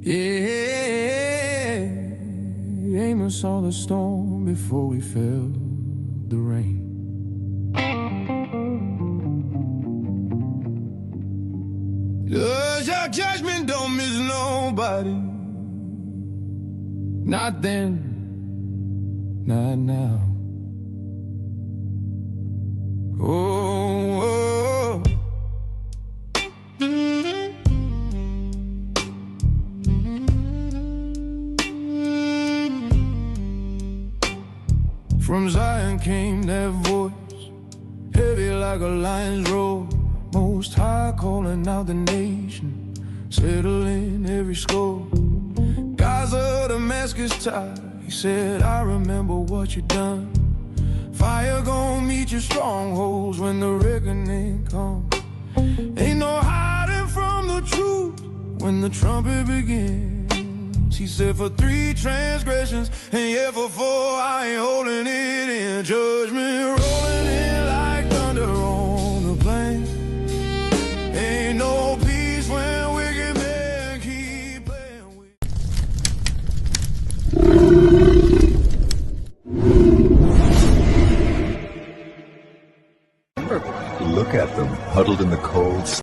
Yeah, Amos saw the storm before we felt the rain. Does your judgment don't miss nobody? Not then, not now. Oh, oh. From Zion came that voice, heavy like a lion's roar. Most High calling out the nation, settling every score. Gaza, Damascus tide, he said, I remember what you done. Fire gon' meet your strongholds when the reckoning comes. Ain't no hiding from the truth when the trumpet begins. He said, for 3 transgressions, and yeah, for 4 I ain't holding it in. Judgment rolling in like thunder on the plain. Ain't no peace when wicked men keep playing with. Look at them, huddled in the cold.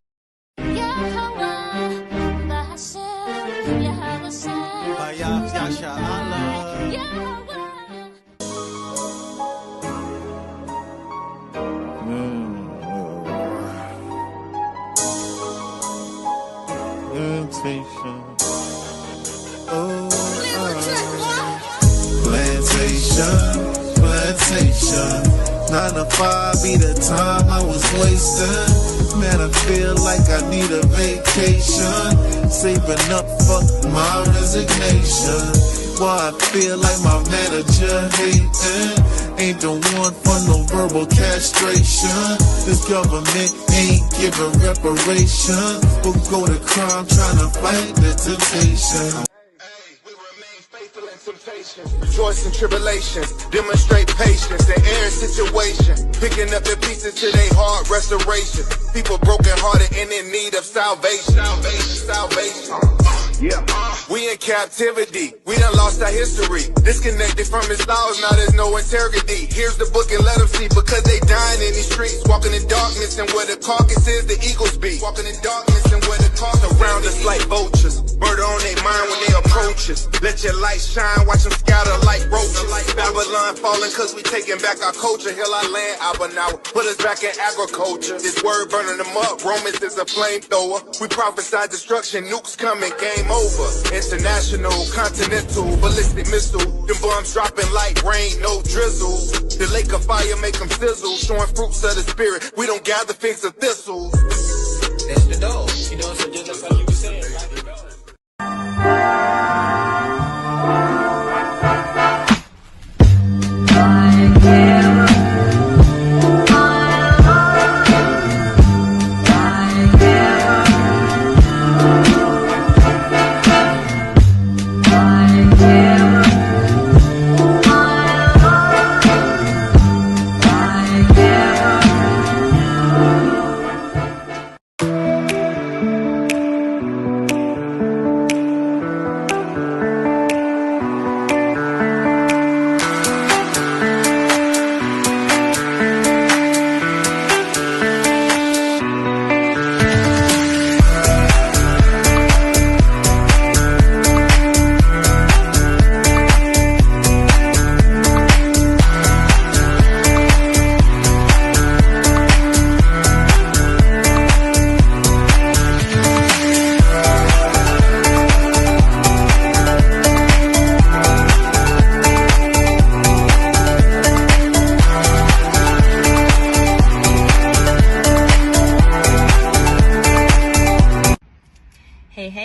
Plantation, 9 to 5 be the time I was wasting. Man, I feel like I need a vacation, saving up for my resignation. Why I feel like my manager hating, ain't the one for no verbal castration. This government ain't giving reparation, we'll go to crime trying to fight the temptation. Rejoice in tribulations, demonstrate patience in every situation, picking up the pieces to their heart restoration. People broken hearted and in need of salvation. We in captivity, we done lost our history, disconnected from his laws, now there's no integrity. Here's the book and let them see, because they dying in these streets, walking in darkness, and where the carcass is, the eagles be. Walking in darkness and where the carcass around us like vultures, murder on their mind when they approach us. Let your light shine, watch them scatter like roaches. Babylon falling cause we taking back our culture. Heal our land, Abba now, put us back in agriculture. This word burning them up, Romans is a flamethrower. We prophesy destruction, nukes coming, game over. International, continental, ballistic missile. Them bombs dropping like rain, no drizzle. The lake of fire make them sizzle, showing fruits of the spirit. We don't gather figs of thistles. That's the dog, you know, so just like you were saying, like the dog.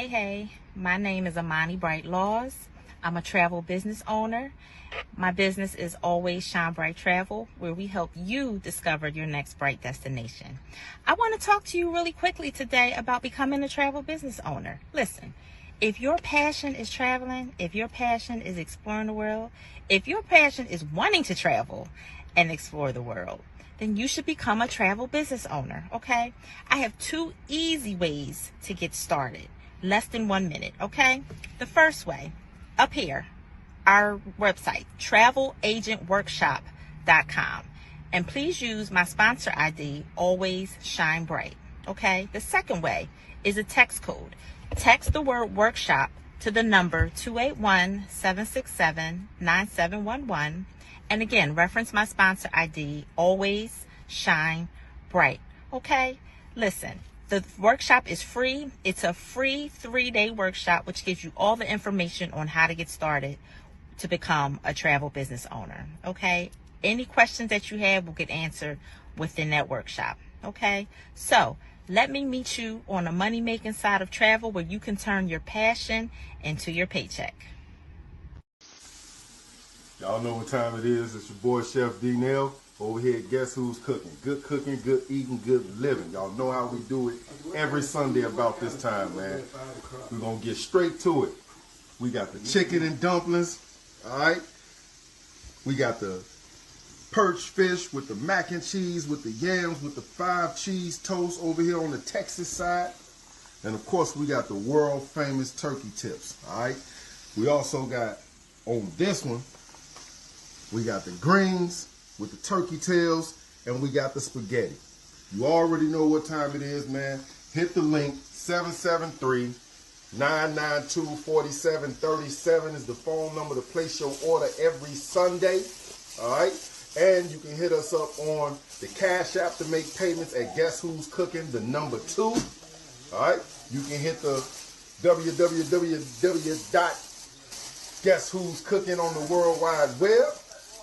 Hey, my name is Amani Bright Laws. I'm a travel business owner. My business is Always Shine Bright Travel, where we help you discover your next bright destination. I want to talk to you really quickly today about becoming a travel business owner. Listen, if your passion is traveling, if your passion is exploring the world, if your passion is wanting to travel and explore the world, then you should become a travel business owner, okay? I have 2 easy ways to get started. less than 1 minute, okay? The first way, up here, our website, travelagentworkshop.com. And please use my sponsor ID, Always Shine Bright, okay? The second way is a text code. Text the word workshop to the number 281-767-9711. And again, reference my sponsor ID, Always Shine Bright, okay? Listen, the workshop is free. It's a free 3-day workshop, which gives you all the information on how to get started to become a travel business owner, okay? Any questions that you have will get answered within that workshop, okay? So let me meet you on the money-making side of travel, where you can turn your passion into your paycheck. Y'all know what time it is. It's your boy, Chef D-Nail. Over here, Guess Who's Cooking? Good cooking, good eating, good living. Y'all know how we do it every Sunday about this time, man. We're going to get straight to it. We got the chicken and dumplings, all right? We got the perch fish with the mac and cheese, with the yams, with the 5 cheese toast over here on the Texas side. And, of course, we got the world-famous turkey tips, all right? We also got, on this one, we got the greens with the turkey tails, and we got the spaghetti. You already know what time it is, man. Hit the link, 773-992-4737 is the phone number to place your order every Sunday, all right? And you can hit us up on the Cash App to make payments at Guess Who's Cooking, the number 2, all right? You can hit the www.guesswho'scooking on the World Wide Web.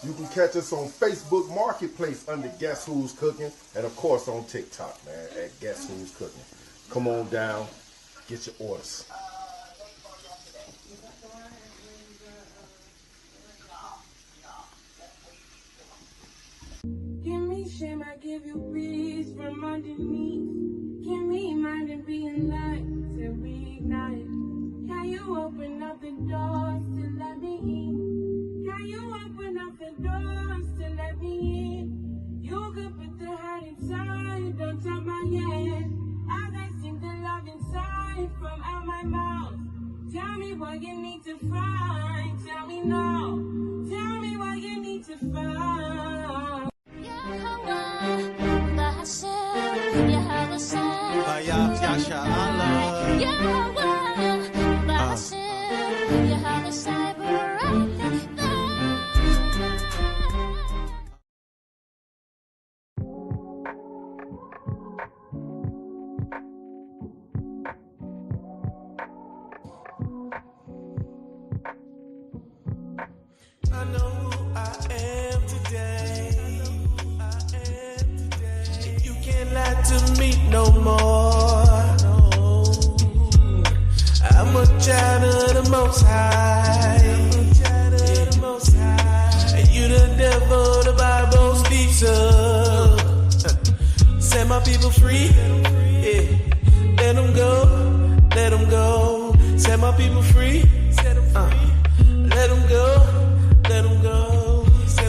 You can catch us on Facebook Marketplace under Guess Who's Cooking, and of course on TikTok, man, at Guess Who's Cooking. Come on down, get your orders. Give me shame, I give you peace from underneath. Give me mind and being light to reignite. Can you open up the doors to let me in? Can you open up the doors to let me in? You could put the heart inside, don't tell my head. As I sing the love inside from out my mouth. Tell me what you need to find. Tell me now. Tell me what you need to find. I know who I am today. You can't lie to me no more. I'm a child of the Most High. And you the devil, the Bible speaks of. Set my people free. Yeah. Let them go. Let them go. Set my people free. Let them go. Let them go.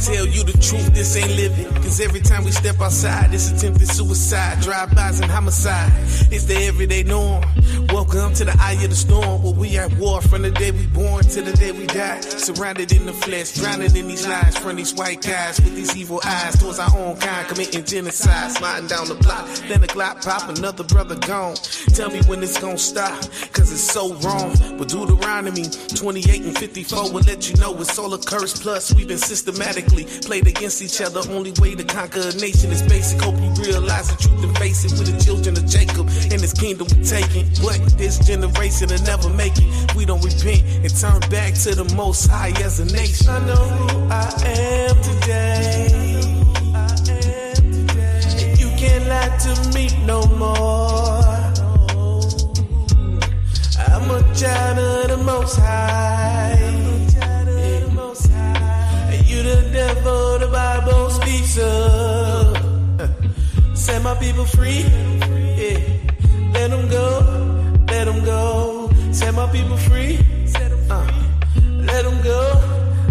Tell you the truth, this ain't living. Cause every time we step outside, it's attempted suicide, drive-bys and homicide. It's the everyday norm. Welcome to the eye of the storm, where we at war from the day we born to the day we die. Surrounded in the flesh, drowning in these lies from these white guys with these evil eyes towards our own kind, committing genocide. Sliding down the block, then a Glock pop, another brother gone. Tell me when it's gonna stop, cause it's so wrong. But Deuteronomy 28 and 54 will let you know it's all a curse. Plus, we've been systematically played against each other. Only way to conquer a nation is basic. Hope you realize the truth and face it. With the children of Jacob and his kingdom we taking. But this generation will never make it. We don't repent and turn back to the Most High as a nation. I know who I am today. And you can't lie to me no more. I'm a child of the Most High. And you the devil, the Bible speaks of. Set my people free. Yeah. Let them go. Let them go. Set my people free. Let them go.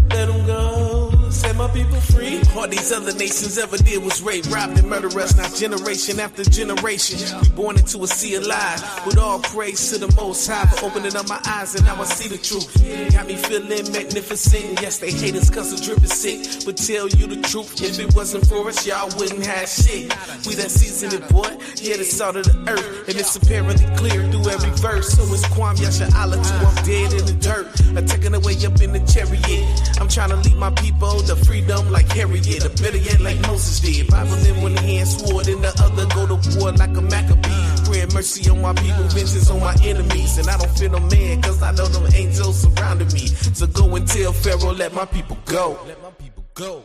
Let them go. Set my people free. All these other nations ever did was rape, robbed, and murder us. Now generation after generation, we born into a sea of lies. With all praise to the Most High for opening up my eyes, and now I see the truth. Got me feeling magnificent. Yes, they hate us cause the drip is sick, but tell you the truth, if it wasn't for us, y'all wouldn't have shit. We that seasoned it, boy. Yeah, the salt of the earth, and it's apparently clear through every verse. So it's Kwam Yasha Allah too, I'm dead in the dirt, I'm taking away up in the chariot. I'm trying to lead my people to freedom like Harriet, or better yet like Moses did. Bible in one hand, sword in the other, go to war like a Maccabee. Praying mercy on my people, vengeance on my enemies. And I don't fear no man, cause I know them angels surrounding me. So go and tell Pharaoh, let my people go. Let my people go.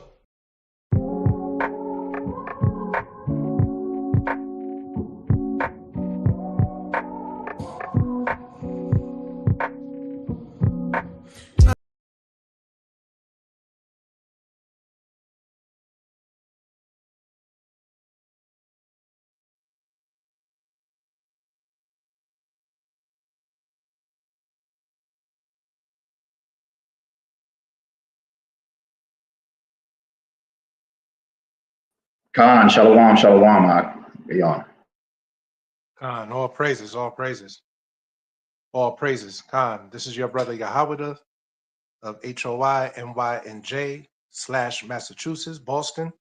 Khan, shalom, shalom. Be on. Khan, all praises, all praises. All praises. Khan, this is your brother Yahweh of HOI, NY, and J / Massachusetts, Boston.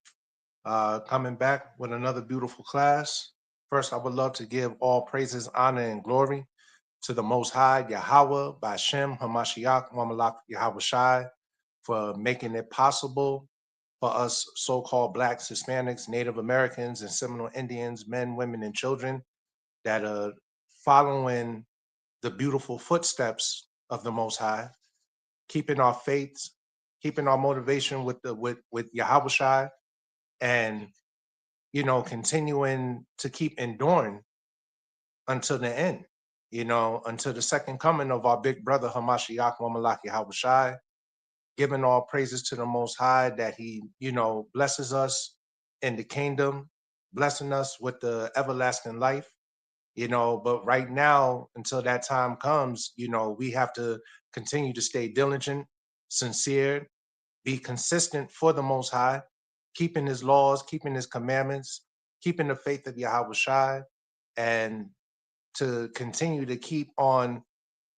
Coming back with another beautiful class. First, I would love to give all praises, honor, and glory to the Most High, Yahweh, Bashem, Hamashiach, Mamalak, Yahweh Shai, for making it possible for us so-called Blacks, Hispanics, Native Americans, and Seminole Indians, men, women, and children that are following the beautiful footsteps of the Most High, keeping our faith, keeping our motivation with Yahweh Shai, and continuing to keep enduring until the end, until the second coming of our big brother Hamashiach Wamalak Yahweh Shai, giving all praises to the Most High that he, blesses us in the kingdom, blessing us with the everlasting life, but right now, until that time comes, we have to continue to stay diligent, sincere, be consistent for the Most High, keeping his laws, keeping his commandments, keeping the faith of Yahweh Shai, and to continue to keep on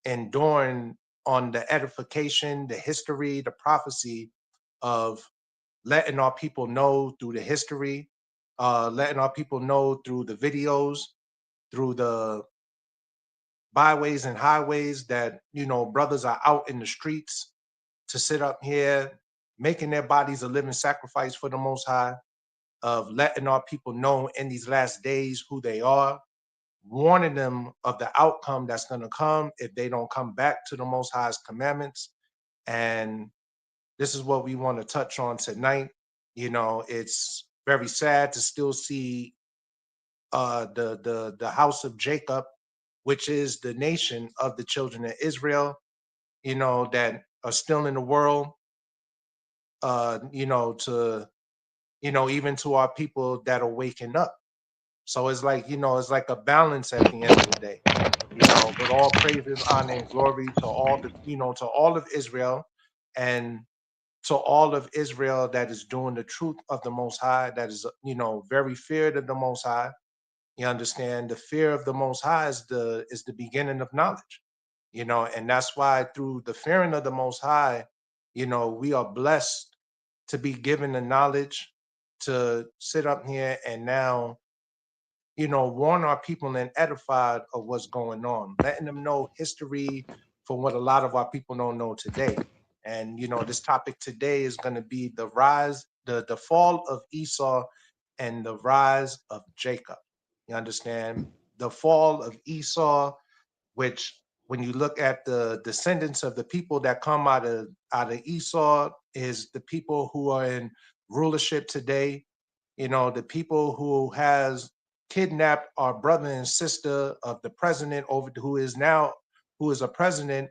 enduring on the edification, the history, the prophecy of letting our people know through the history, letting our people know through the videos, through the byways and highways that, brothers are out in the streets to sit up here, making their bodies a living sacrifice for the Most High, of letting our people know in these last days who they are, warning them of the outcome that's going to come if they don't come back to the Most High's commandments. And this is what we want to touch on tonight. It's very sad to still see the house of Jacob, which is the nation of the children of Israel, that are still in the world, even to our people that are waking up. So it's like, it's like a balance at the end of the day, but all praises, honor, and glory to all to all of Israel, and to all of Israel that is doing the truth of the Most High, that is, very feared of the Most High. You understand, the fear of the Most High is the beginning of knowledge, and that's why through the fearing of the Most High, we are blessed to be given the knowledge to sit up here and now, warn our people and edified of what's going on, letting them know history from what a lot of our people don't know today. And, this topic today is going to be the rise, the fall of Esau and the rise of Jacob. You understand? The fall of Esau, which when you look at the descendants of the people that come out of Esau, is the people who are in rulership today, the people who has kidnapped our brother and sister of the president who is a president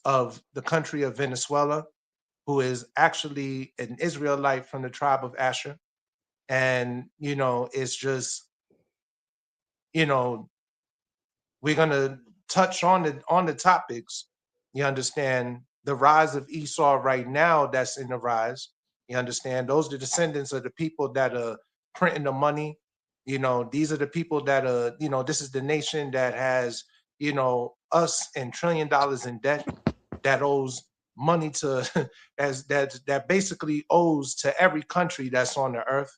of the country of Venezuela, who is actually an Israelite from the tribe of Asher. And, it's just, we're going to touch on the topics. You understand, the rise of Esau right now that's in the rise, You understand? Those are the descendants of the people that are printing the money. You know, these are the people that are, you know, this is the nation that has, you know, us and $1 trillion in debt, that owes money to as that basically owes to every country that's on the earth,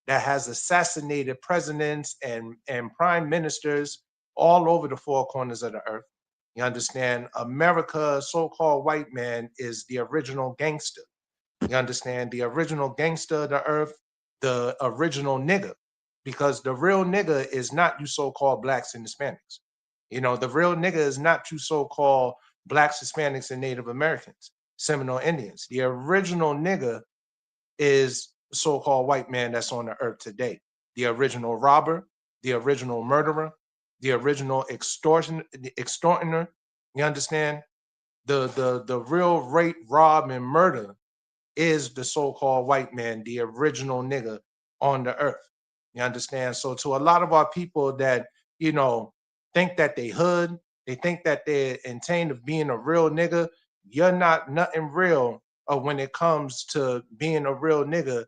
that has assassinated presidents and prime ministers all over the four corners of the earth. You understand? America, so-called white man, is the original gangster. You understand? The original gangster of the earth, the original nigger, because the real nigger is not you so-called blacks and Hispanics. You know, the real nigger is not you so-called blacks, Hispanics, and Native Americans, Seminole Indians. The original nigger is so-called white man that's on the earth today. The original robber, the original murderer, the original extortioner. You understand? The real rape, rob, and murder is the so-called white man, the original nigger on the earth. You understand? So to a lot of our people that, you know, think that they hood, they think that they're intained of being a real nigger, you're not nothing real when it comes to being a real nigger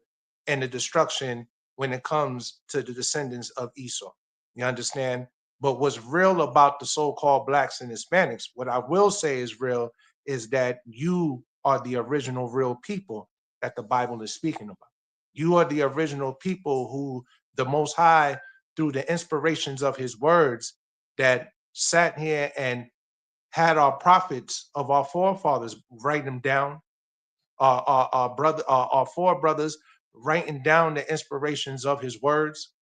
and the destruction when it comes to the descendants of Esau. You understand? But what's real about the so-called blacks and Hispanics, what I will say is real, is that you are the original real people that the Bible is speaking about. You are the original people who the Most High, through the inspirations of his words, that sat here and had our prophets of our forefathers write them down, our forebrothers writing down the inspirations of his words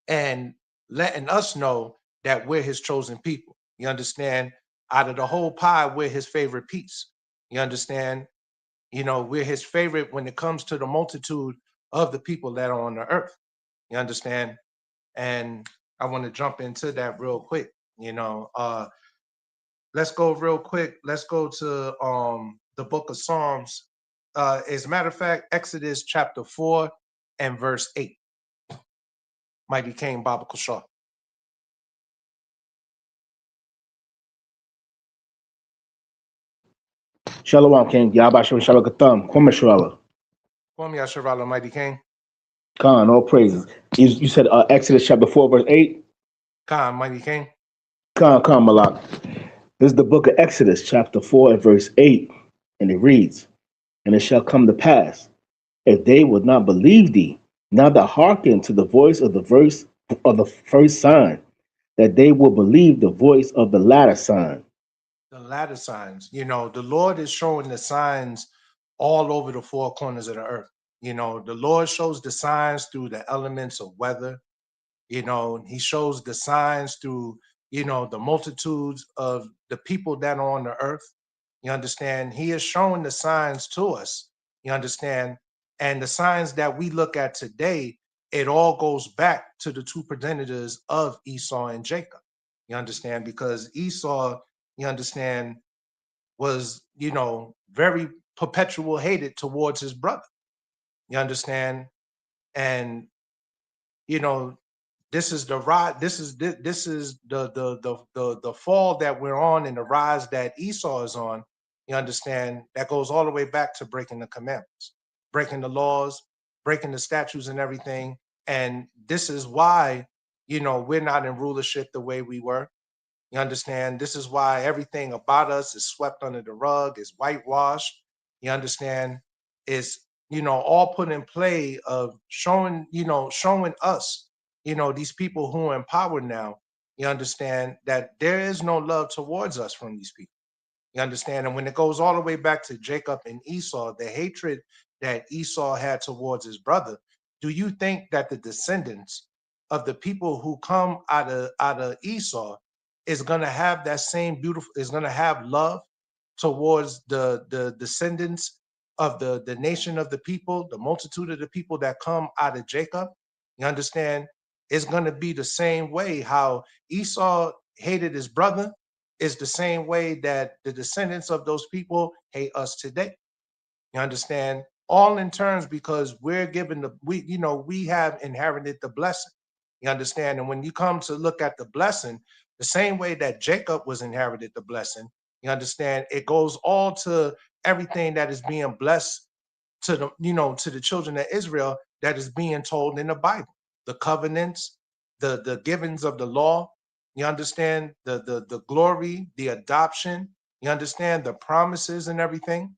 and letting us know that we're his chosen people. You understand? Out of the whole pie, we're his favorite piece. You understand? You know, we're his favorite when it comes to the multitude of the people that are on the earth. You understand? And I want to jump into that real quick. You know, let's go real quick. Let's go to the book of Psalms. As a matter of fact, Exodus chapter 4 and verse 8. Mighty King Baba Kushar. Shalom, King. Yabashim Shalakatham. Kwame Kwame Yasharala, Mighty King. Khan, all praises. You said Exodus chapter 4, verse 8? Khan, Mighty King. Khan, Malak. This is the book of Exodus, chapter 4, and verse 8. And it reads, "And it shall come to pass, if they would not believe thee, neither hearken to the voice of the verse of the first sign, that they will believe the voice of the latter sign." The latter signs. You know, the Lord is showing the signs all over the four corners of the earth. You know, the Lord shows the signs through the elements of weather. You know, he shows the signs through, you know, the multitudes of the people that are on the earth. You understand? He is showing the signs to us. You understand? And the signs that we look at today, it all goes back to the two progenitors of Esau and Jacob. You understand? Because Esau, you understand, was, you know, very perpetual hated towards his brother. You understand? And, you know, this is the rise. This is the fall that we're on, and the rise that Esau is on. You understand? That goes all the way back to breaking the commandments, breaking the laws, breaking the statutes, and everything. And this is why, you know, we're not in rulership the way we were. You understand? This is why everything about us is swept under the rug, is whitewashed. You understand? Is, you know, all put in play of showing, you know, showing us, you know, these people who are in power now, you understand that there is no love towards us from these people. You understand? And when it goes all the way back to Jacob and Esau, the hatred that Esau had towards his brother, do you think that the descendants of the people who come out of Esau is going to have that same beautiful, is going to have love towards the descendants of the nation of the people, the multitude of the people that come out of Jacob? You understand? It's going to be the same way how Esau hated his brother, is the same way that the descendants of those people hate us today. You understand? All in terms, because we're given we have inherited the blessing. You understand? And when you come to look at the blessing, the same way that Jacob was inherited the blessing, you understand, it goes all to everything that is being blessed to the, to the children of Israel that is being told in the Bible. The covenants, the givings of the law, you understand, the glory, the adoption, you understand, the promises and everything.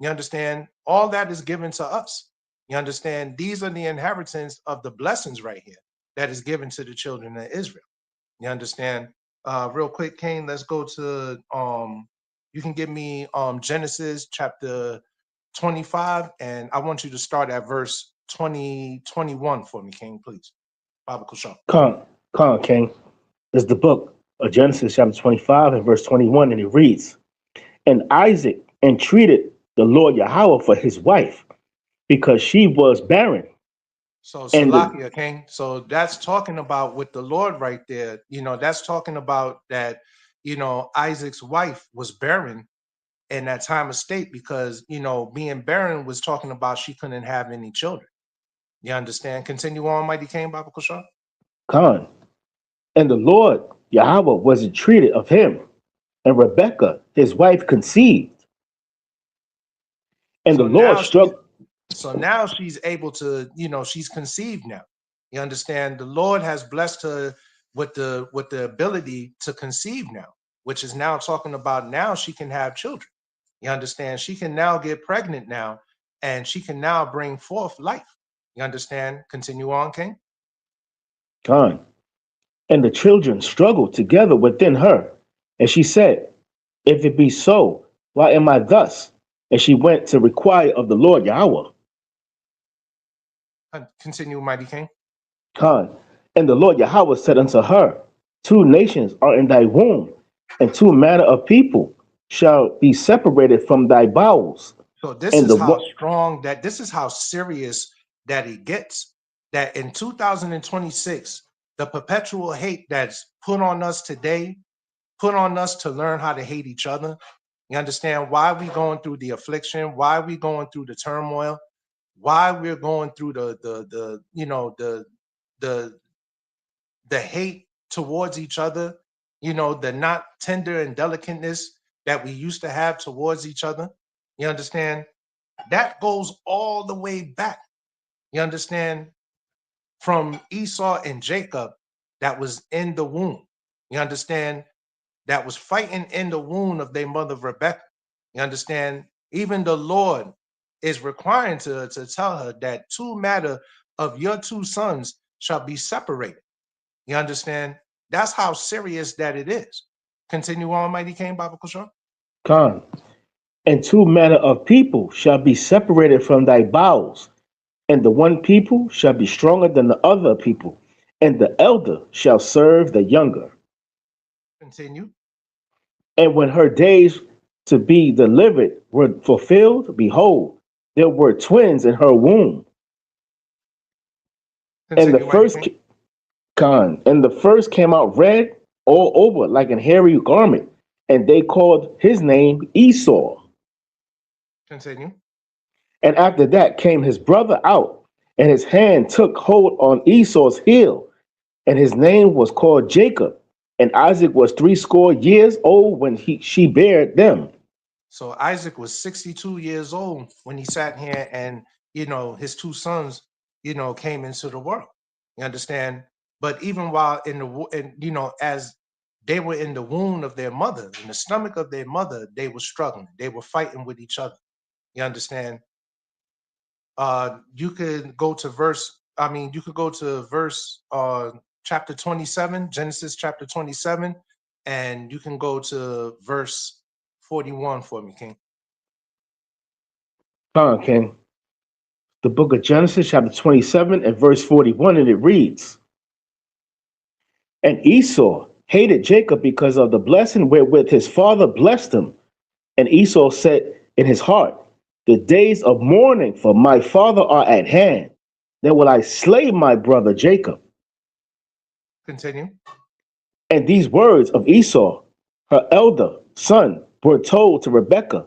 You understand, all that is given to us. You understand, these are the inheritance of the blessings right here that is given to the children of Israel. You understand? Real quick, Cain, let's go to you can give me Genesis chapter 25, and I want you to start at verse 21 for me, King, please. Baba Kushan. Con King. Is the book of Genesis chapter 25 and verse 21, and it reads, "And Isaac entreated the Lord Yahweh for his wife, because she was barren." So And Salakia, King. So that's talking about with the Lord right there. That's talking about that, Isaac's wife was barren in that time of state because, being barren was talking about she couldn't have any children. You understand? Continue on, Mighty King, Baba Kushan. Con. And the Lord Yahweh was entreated of him, and Rebekah, his wife, conceived. And So the Lord now struck. So now she's able to, she's conceived now. You understand? The Lord has blessed her with the ability to conceive now, which is now talking about now she can have children. You understand? She can now get pregnant now, and she can now bring forth life. You understand? Continue on, King. Con. And the children struggled together within her. And she said, "If it be so, why am I thus?" And she went to require of the Lord Yahweh. Continue, Mighty King. Con. And the Lord Yahweh said unto her, "Two nations are in thy womb, and two manner of people shall be separated from thy bowels." So this And is the how strong that this is how serious that it gets. That in 2026, the perpetual hate that's put on us today, put on us to learn how to hate each other. You understand why we going through the affliction, why we going through the turmoil, why we're going through the hate towards each other, the not tender and delicateness that we used to have towards each other. You understand? That goes all the way back. You understand? From Esau and Jacob that was in the womb. You understand? That was fighting in the womb of their mother Rebecca. You understand? Even the Lord is requiring to tell her that two matter of your two sons shall be separated. You understand? That's how serious that it is. Continue on, Mighty King, Baba Kushar. Con. And two manner of people shall be separated from thy bowels, and the one people shall be stronger than the other people, and the elder shall serve the younger. Continue. And when her days to be delivered were fulfilled, behold, there were twins in her womb. Continue, And the first came out red all over like an hairy garment, and they called his name Esau. Continue. And after that came his brother out, and his hand took hold on Esau's heel, and his name was called Jacob. And Isaac was 80 old when she bare them. So Isaac was 62 years old when he sat here and, his two sons, came into the world. You understand? But even while as they were in the womb of their mother, in the stomach of their mother, they were struggling. They were fighting with each other. You understand? You could go to verse chapter 27, Genesis chapter 27, and you can go to verse 41 for me, King. King. The book of Genesis, chapter 27, and verse 41, and it reads, "And Esau hated Jacob because of the blessing wherewith his father blessed him. And Esau said in his heart, The days of mourning for my father are at hand. Then will I slay my brother Jacob." Continue. And these words of Esau, her elder son, were told to Rebekah.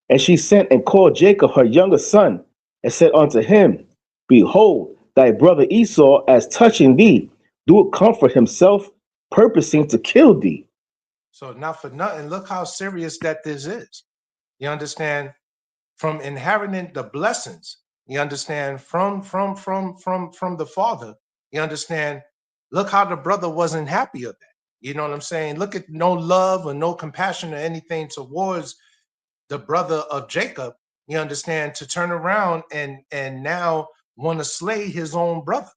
And she sent and called Jacob her younger son, and said unto him, Behold, thy brother Esau, as touching thee, doeth comfort himself, purposing to kill thee. So not for nothing, look how serious that this is. You understand? from inheriting the blessings, you understand, from the father, you understand, look how the brother wasn't happy of that. You know what I'm saying? Look at no love or no compassion or anything towards the brother of Jacob, you understand, to turn around and now want to slay his own brother.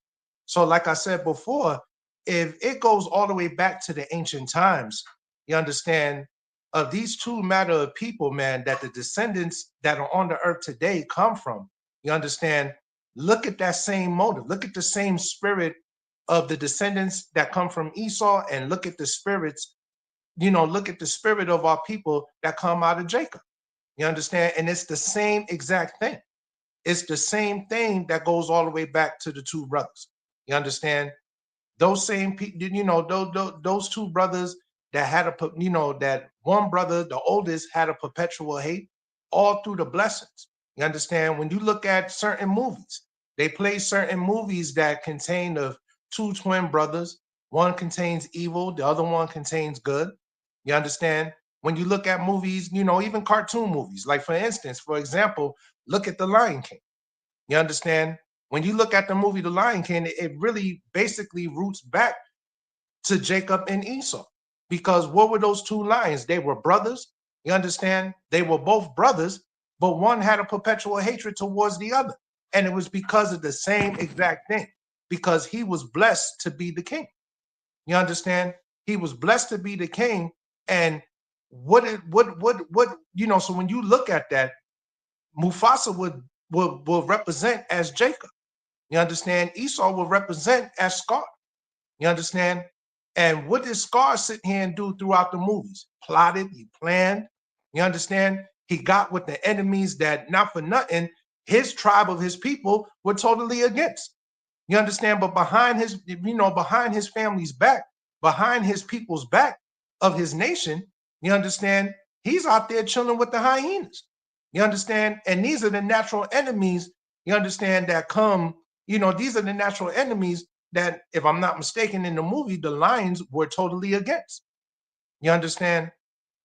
So, like I said before, if it goes all the way back to the ancient times, you understand, of these two matter of people, man, that the descendants that are on the earth today come from, you understand, look at that same motive, look at the same spirit of the descendants that come from Esau, and look at the spirits, look at the spirit of our people that come out of Jacob. You understand? And it's the same exact thing. It's the same thing that goes all the way back to the two brothers. You understand? Those same people, those two brothers that had that one brother, the oldest, had a perpetual hate all through the blessings. You understand? When you look at certain movies, they play certain movies that contain of two twin brothers. One contains evil, the other one contains good. You understand? When you look at movies, even cartoon movies, like for instance, for example, look at The Lion King. You understand? When you look at the movie The Lion King, it really basically roots back to Jacob and Esau. Because what were those two lions? They were brothers. You understand? They were both brothers, but one had a perpetual hatred towards the other. And it was because of the same exact thing, because he was blessed to be the king. You understand? He was blessed to be the king. And so when you look at that, Mufasa would represent as Jacob. You understand? Esau will represent as Scar. You understand? And what did Scar sit here and do throughout the movies? Plotted, he planned. You understand? He got with the enemies that, not for nothing, his tribe of his people were totally against. You understand? But behind his family's back, behind his people's back of his nation, you understand? He's out there chilling with the hyenas. You understand? And these are the natural enemies, you understand, that come, these are the natural enemies that, if I'm not mistaken, in the movie, the lions were totally against. You understand?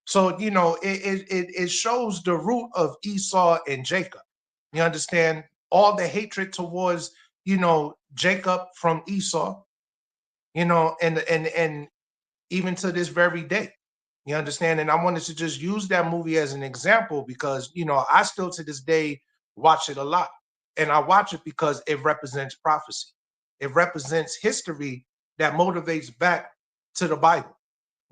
So, it shows the root of Esau and Jacob. You understand? All the hatred towards, Jacob from Esau, and even to this very day. You understand? And I wanted to just use that movie as an example because, I still to this day watch it a lot. And I watch it because it represents prophecy. It represents history that motivates back to the Bible.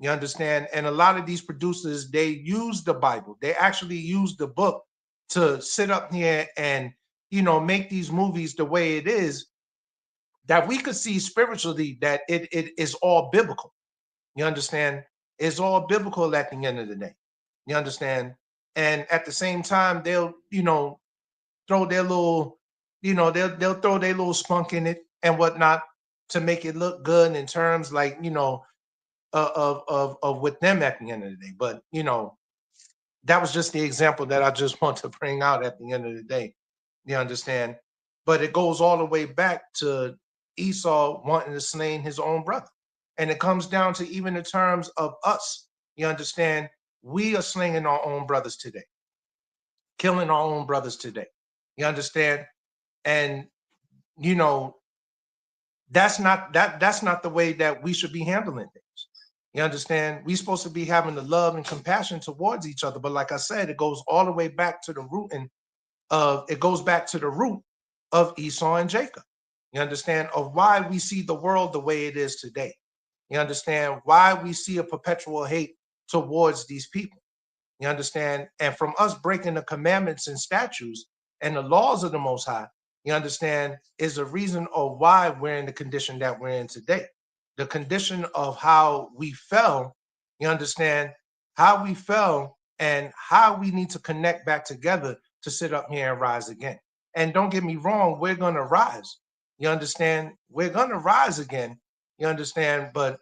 You understand? And a lot of these producers, they use the Bible. They actually use the book to sit up here and, make these movies the way it is, that we could see spiritually that it is all biblical. You understand? It's all biblical at the end of the day. You understand? And at the same time, they'll, throw their little, they'll throw their little spunk in it and whatnot to make it look good in terms like, of with them at the end of the day. But, that was just the example that I just want to bring out at the end of the day. You understand? But it goes all the way back to Esau wanting to slay his own brother. And it comes down to even in terms of us. You understand? We are slaying our own brothers today, killing our own brothers today. You understand? And that's not the way that we should be handling things. You understand? We're supposed to be having the love and compassion towards each other. But like I said, it goes all the way back to the root of Esau and Jacob. You understand? Of why we see the world the way it is today. You understand? Why we see a perpetual hate towards these people. You understand? And from us breaking the commandments and statutes and the laws of the Most High, you understand, is a reason of why we're in the condition that we're in today. The condition of how we fell, you understand, how we fell and how we need to connect back together to sit up here and rise again. And don't get me wrong, we're going to rise. You understand? We're going to rise again. You understand? But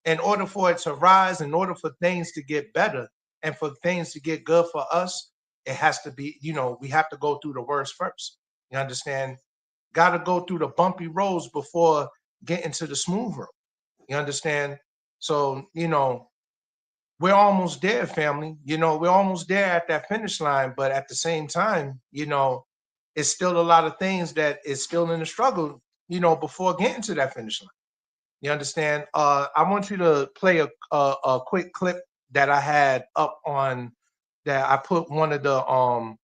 in order for it to rise, in order for things to get better and for things to get good for us, it has to be, we have to go through the worst first. You understand? Got to go through the bumpy roads before getting to the smooth road. You understand? So, we're almost there, family. You know, we're almost there at that finish line. But at the same time, you know, it's still a lot of things that is still in the struggle, you know, before getting to that finish line. You understand? I want you to play a quick clip that I had up on that I put one of the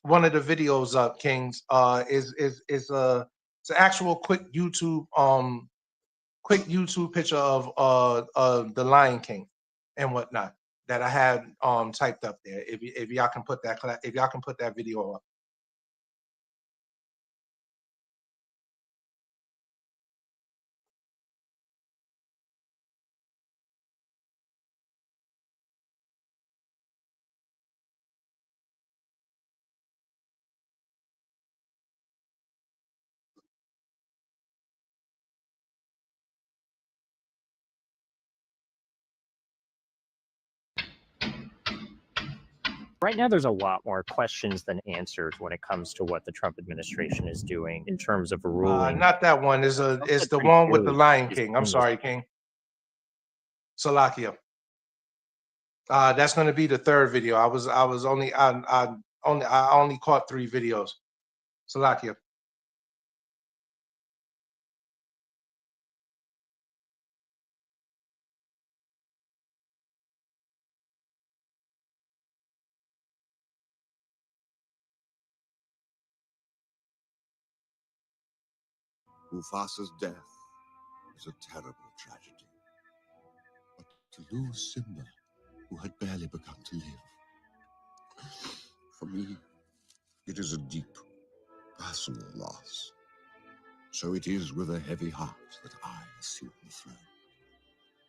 videos up, Kings. Is it's an actual quick YouTube picture of the Lion King and whatnot that I had typed up there. If y'all can put that video up. Right now, there's a lot more questions than answers when it comes to what the Trump administration is doing in terms of ruling. Not that one. Is the one with the Lion King. I'm sorry, King. Salakia. That's going to be the third video. I only caught 3 videos. Salakia. Mufasa's death is a terrible tragedy. But to lose Simba, who had barely begun to live, for me, it is a deep, personal loss. So it is with a heavy heart that I assume the throne.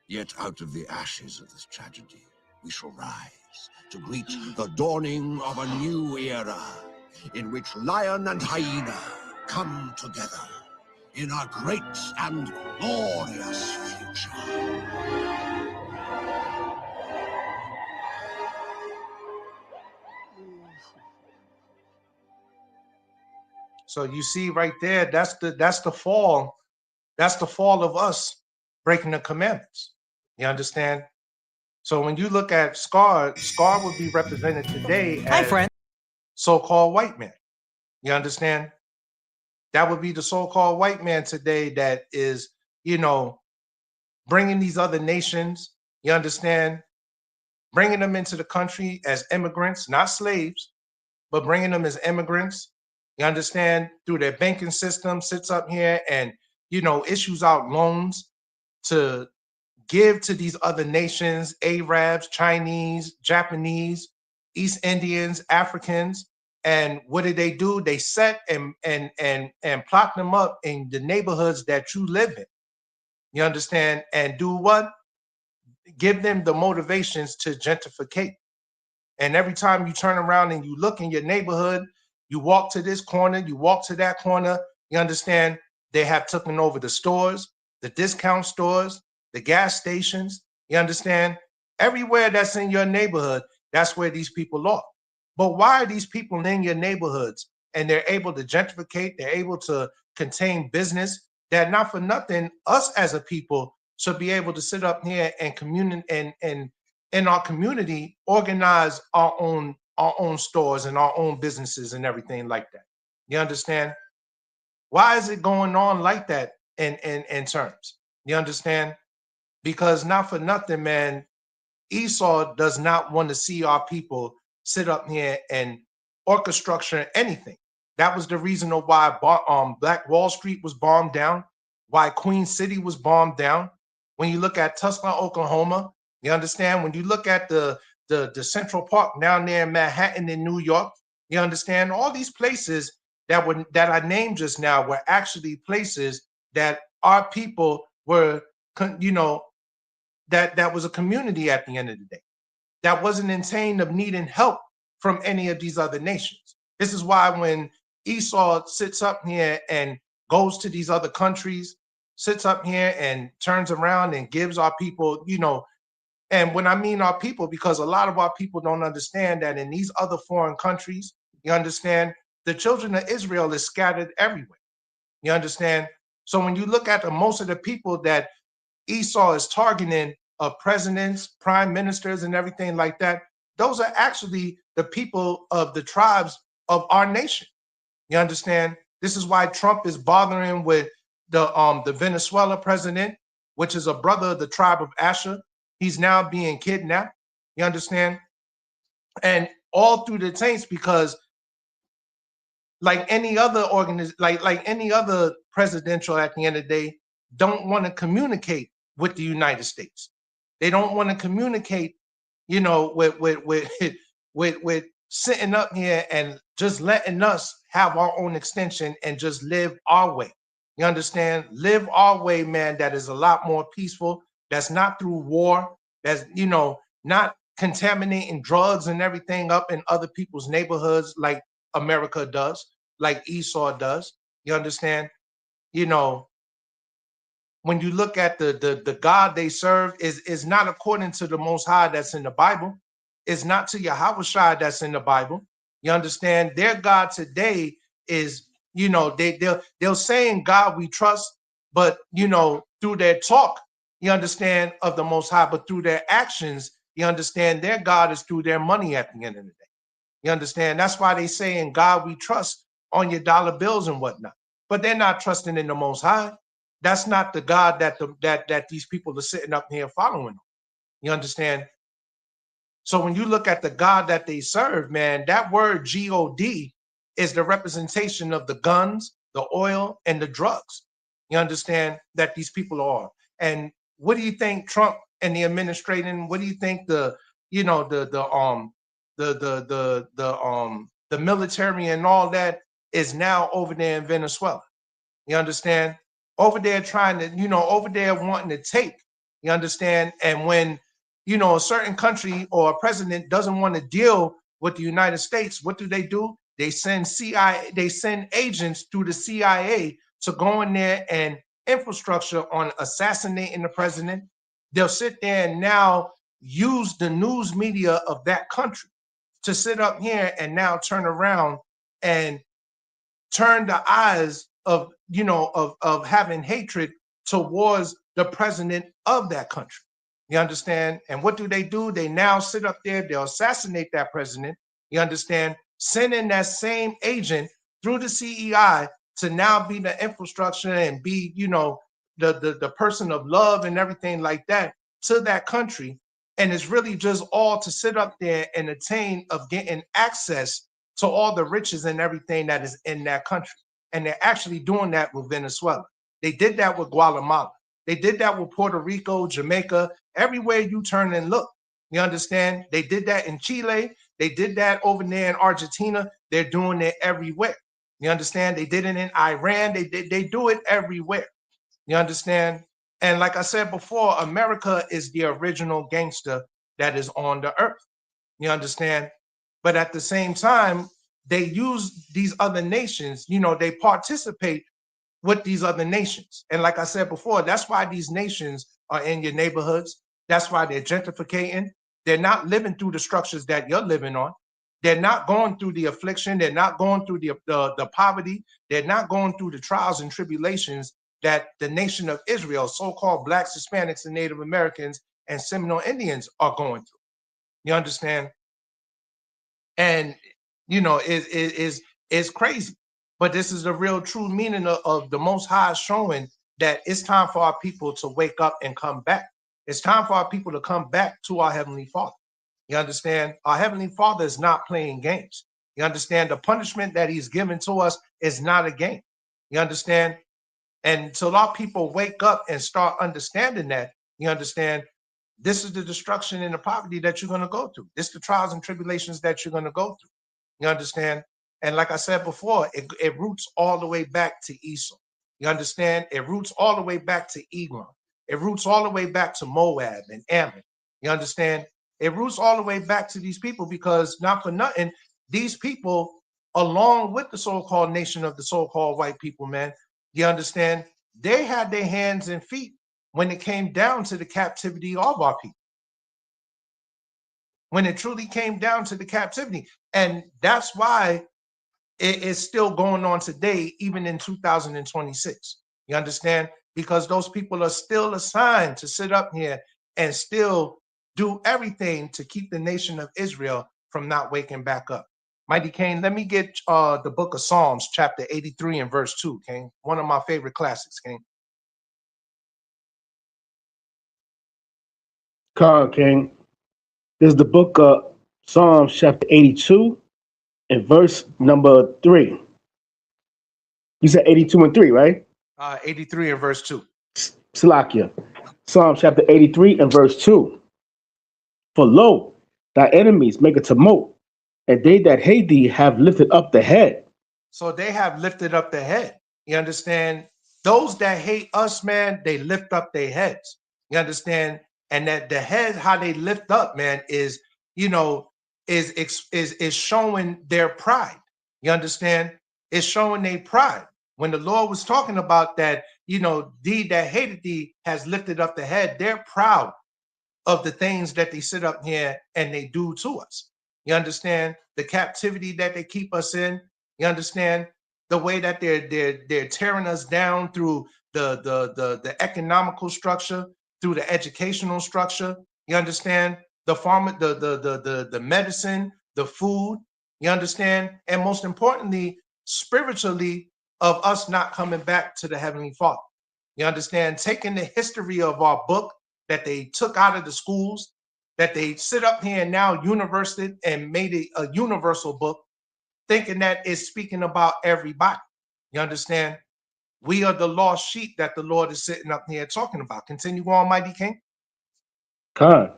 Yet out of the ashes of this tragedy, we shall rise to greet the dawning of a new era, in which lion and hyena come together in a great and glorious future. So you see right there, that's the fall. That's the fall of us breaking the commandments. You understand? So when you look at Scar would be represented today as so-called white man. You understand? That would be the so-called white man today that is, you know, bringing these other nations, you understand, bringing them into the country as immigrants, not slaves, but bringing them as immigrants, you understand, through their banking system, sits up here and, you know, issues out loans to give to these other nations, Arabs, Chinese, Japanese, East Indians, Africans. And what do? They set and plot them up in the neighborhoods that you live in. You understand? And do what? Give them the motivations to gentrificate. And every time you turn around and you look in your neighborhood, you walk to this corner, you walk to that corner, you understand? They have taken over the stores, the discount stores, the gas stations, you understand? Everywhere that's in your neighborhood, that's where these people are. But why are these people in your neighborhoods and they're able to gentrificate, they're able to contain business, that not for nothing, us as a people should be able to sit up here and commune and in our community, organize our own stores and our own businesses and everything like that. You understand? Why is it going on like that in terms? You understand? Because not for nothing, man, Esau does not want to see our people sit up here and orchestrate anything. That was the reason of why Black Wall Street was bombed down, why Queen City was bombed down. When you look at Tulsa, Oklahoma, you understand? When you look at the Central Park down there in Manhattan in New York, you understand? All these places that I named just now were actually places that our people were, you know, that was a community at the end of the day that wasn't in pain of needing help from any of these other nations. This is why when Esau sits up here and goes to these other countries, sits up here and turns around and gives our people, you know, and when I mean our people, because a lot of our people don't understand that in these other foreign countries, you understand, the children of Israel is scattered everywhere. You understand? So when you look at most of the people that Esau is targeting of presidents, prime ministers, and everything like that, those are actually the people of the tribes of our nation. You understand? This is why Trump is bothering with the Venezuela president, which is a brother of the tribe of Asher. He's now being kidnapped. You understand? And all through the taints, because like any other like any other presidential at the end of the day, don't want to communicate with the United States. They don't want to communicate, you know, with sitting up here and just letting us have our own extension and just live our way. You understand? Live our way, man. That is a lot more peaceful. That's not through war. That's, you know, not contaminating drugs and everything up in other people's neighborhoods like America does, like Esau does. You understand? You know, when you look at the God they serve is not according to the Most High that's in the Bible. It's not to Yahweh that's in the Bible. You understand? Their God today is, you know, they'll say in God we trust, but you know, through their talk, you understand, of the Most High, but through their actions, you understand their God is through their money at the end of the day. You understand? That's why they say in God we trust on your dollar bills and whatnot. But they're not trusting in the Most High. That's not the God that these people are sitting up here following. You understand? So when you look at the God that they serve, man, that word G-O-D is the representation of the guns, the oil, and the drugs. You understand that these people are. And what do you think Trump and the administration? What do you think the military and all that is now over there in Venezuela? You understand? Over there trying to, you know, over there wanting to take, you understand? And when, you know, a certain country or a president doesn't want to deal with the United States, what do? They send CIA, they send agents through the CIA to go in there and infrastructure on assassinating the president. They'll sit there and now use the news media of that country to sit up here and now turn around and turn the eyes of, you know, of having hatred towards the president of that country. You understand? And what do? They now sit up there, they'll assassinate that president. You understand? Send in that same agent through the CEI to now be the infrastructure and be, you know, the person of love and everything like that to that country. And it's really just all to sit up there and attain of getting access to all the riches and everything that is in that country. And they're actually doing that with Venezuela. They did that with Guatemala. They did that with Puerto Rico, Jamaica, everywhere you turn and look. You understand? They did that in Chile. They did that over there in Argentina. They're doing it everywhere. You understand? They did it in Iran. They do it everywhere. You understand? And like I said before, America is the original gangster that is on the earth. You understand? But at the same time, they use these other nations, you know, they participate with these other nations. And like I said before, that's why these nations are in your neighborhoods. That's why they're gentrificating. They're not living through the structures that you're living on. They're not going through the affliction. They're not going through the poverty. They're not going through the trials and tribulations that the nation of Israel, so-called Blacks, Hispanics, and Native Americans and Seminole Indians are going through. You understand? And you know, is crazy. But this is the real true meaning of the Most High showing that it's time for our people to wake up and come back. It's time for our people to come back to our Heavenly Father. You understand? Our Heavenly Father is not playing games. You understand? The punishment that He's given to us is not a game. You understand? And until our people wake up and start understanding that, you understand, this is the destruction and the poverty that you're going to go through. This is the trials and tribulations that you're going to go through. You understand? And like I said before, it roots all the way back to Esau. You understand? It roots all the way back to Eglon. It roots all the way back to Moab and Ammon. You understand? It roots all the way back to these people because not for nothing, these people, along with the so-called nation of the so-called white people, man, you understand? They had their hands and feet when it came down to the captivity of our people. When it truly came down to the captivity. And that's why it is still going on today, even in 2026. You understand? because those people are still assigned to sit up here and still do everything to keep the nation of Israel from not waking back up. Mighty King, let me get the book of Psalms, chapter 83 and verse 2, King. One of my favorite classics, King. Con King. This is the book of Psalms, chapter 82, and verse number 3. You said 82 and 3, right? 83 and verse 2. Salakia. Psalm chapter 83 and verse 2. For lo, thy enemies make a tumult, and they that hate thee have lifted up the head. So they have lifted up the head. You understand? Those that hate us, man, they lift up their heads. You understand? And that the head, how they lift up, man, is, you know, is showing their pride. You understand? It's showing their pride. When the Lord was talking about that, you know, thee that hated thee has lifted up the head, they're proud of the things that they sit up here and they do to us. You understand? The captivity that they keep us in. You understand? The way that they're tearing us down through the economical structure, through the educational structure. You understand? The farmer, the medicine, the food. You understand? And most importantly, spiritually, of us not coming back to the Heavenly Father. You understand? Taking the history of our book that they took out of the schools, that they sit up here and now university and made it a universal book, thinking that it's speaking about everybody. You understand? We are the lost sheep that the Lord is sitting up here talking about. Continue on, Mighty King. Con.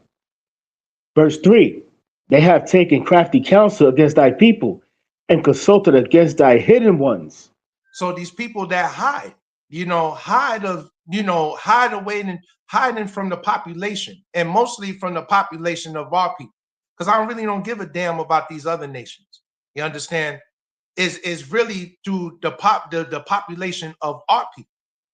Verse 3. They have taken crafty counsel against thy people and consulted against thy hidden ones. So these people that hide, you know, hide away and hiding from the population, and mostly from the population of our people. Because I really don't give a damn about these other nations. You understand? Is really through the population of our people.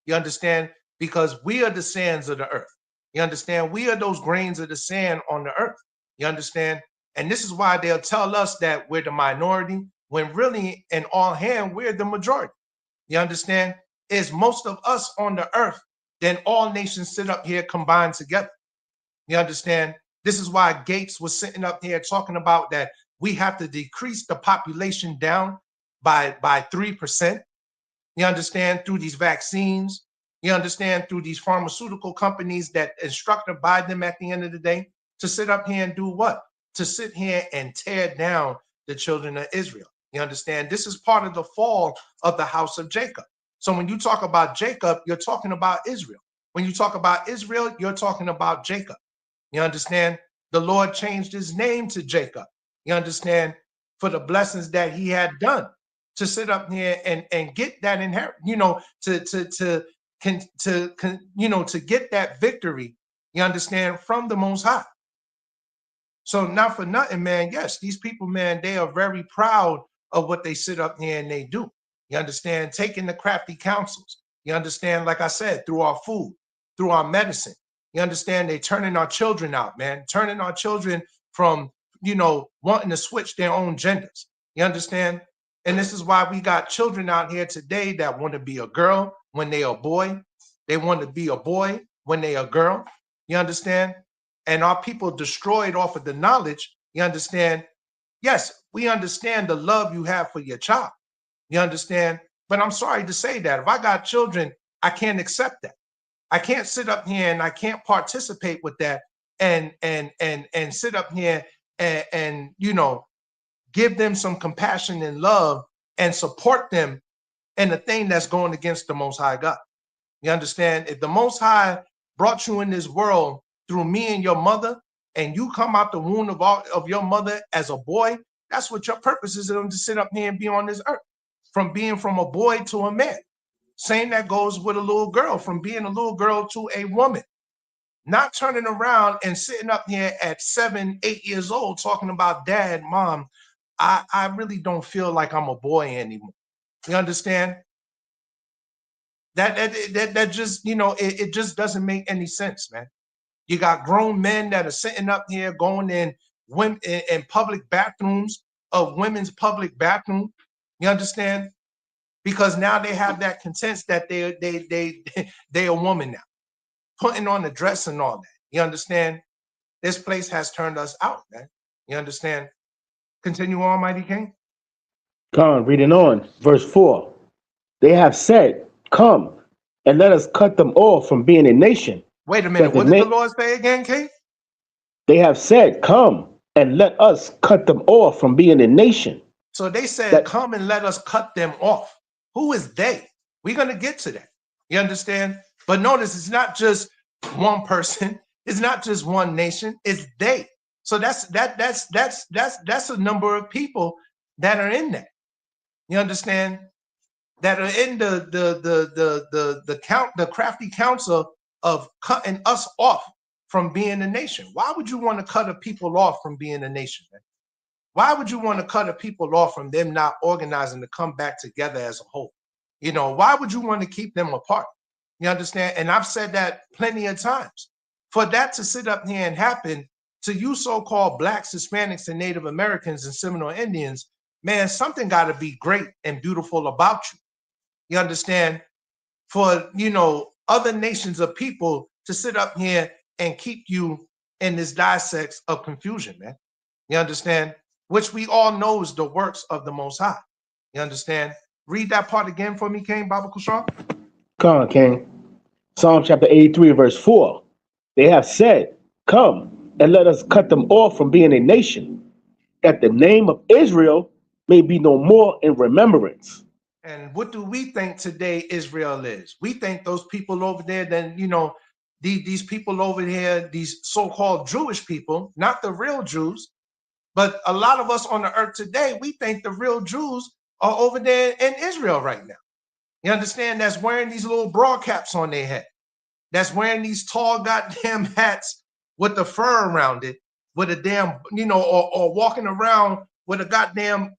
You understand? Because we are the sands of the earth. You understand? We are those grains of the sand on the earth. You understand? And this is why they'll tell us that we're the minority, when really in all hand, we're the majority. You understand? It's most of us on the earth than all nations sit up here combined together. You understand? This is why Gates was sitting up here talking about that we have to decrease the population down by 3%. You understand? Through these vaccines. You understand? Through these pharmaceutical companies that instructed by them at the end of the day to sit up here and do what? To sit here and tear down the children of Israel. You understand? This is part of the fall of the house of Jacob. So when you talk about Jacob, you're talking about Israel. When you talk about Israel, you're talking about Jacob. You understand? The Lord changed his name to Jacob. You understand? For the blessings that he had done to sit up here and get that inheritance, you know, to get that victory, you understand, from the Most High. So not for nothing, man. Yes, these people, man, they are very proud of what they sit up here and they do. You understand? Taking the crafty counsels. You understand? Like I said, through our food, through our medicine. You understand? They turning our children out, man. Turning our children from, you know, wanting to switch their own genders. You understand? And this is why we got children out here today that want to be a girl when they are a boy. They want to be a boy when they are a girl. You understand? And our people destroyed off of the knowledge. You understand? Yes, we understand the love you have for your child. You understand? But I'm sorry to say that if I got children, I can't accept that. I can't sit up here and I can't participate with that and sit up here and you know, give them some compassion and love and support them in the thing that's going against the Most High God. You understand? If the Most High brought you in this world through me and your mother, and you come out the womb of your mother as a boy, that's what your purpose is, to sit up here and be on this earth, from being from a boy to a man. Same that goes with a little girl, from being a little girl to a woman. Not turning around and sitting up here at 7, 8 years old talking about dad, mom, I really don't feel like I'm a boy anymore. You understand? That just, you know, it just doesn't make any sense, man. You got grown men that are sitting up here going in public bathrooms of women's public bathroom. You understand? because now they have that content that they a woman now, putting on the dress and all that. You understand? This place has turned us out, man. You understand? Continue on, Mighty King. Come, reading on, verse 4. They have said, come, and let us cut them off from being a nation. Wait a minute. What did the Lord say again, King? They have said, come, and let us cut them off from being a nation. So they said, come and let us cut them off. Who is they? We're going to get to that. You understand? But notice it's not just one person. It's not just one nation. It's they. So that's a number of people that are in that. You understand? That are in the crafty counsel of cutting us off from being a nation. Why would you want to cut a people off from being a nation, man? Why would you want to cut a people off from them not organizing to come back together as a whole? You know, why would you want to keep them apart? You understand? And I've said that plenty of times. For that to sit up here and happen to you so-called Blacks, Hispanics, and Native Americans and Seminole Indians, man, something got to be great and beautiful about you. You understand? For, you know, other nations of people to sit up here and keep you in this dissect of confusion, man. You understand? Which we all know is the works of the Most High. You understand? Read that part again for me, King, Baba Kushar. Come on, King. Psalm chapter 83, verse 4. They have said, come, and let us cut them off from being a nation, that the name of Israel may be no more in remembrance. And what do we think today Israel is? We think those people over there, then, you know, these people over here, these so-called Jewish people, not the real Jews, but a lot of us on the earth today, we think the real Jews are over there in Israel right now. You understand? That's wearing these little broad caps on their head. That's wearing these tall goddamn hats with the fur around it, with a damn, you know, or walking around with a goddamn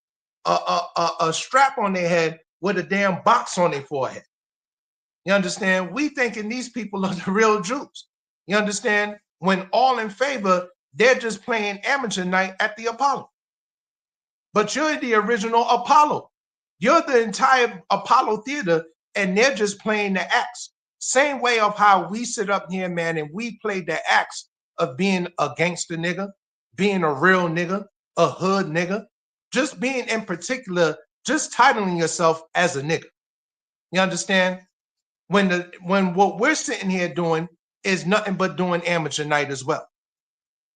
a strap on their head with a damn box on their forehead. You understand? We thinking these people are the real Jews. You understand? When all in favor, they're just playing amateur night at the Apollo. But you're the original Apollo. You're the entire Apollo theater, and they're just playing the acts. Same way of how we sit up here, man, and we play the acts of being a gangster nigga, being a real nigga, a hood nigga, just being in particular, just titling yourself as a nigga. You understand? When what we're sitting here doing is nothing but doing amateur night as well.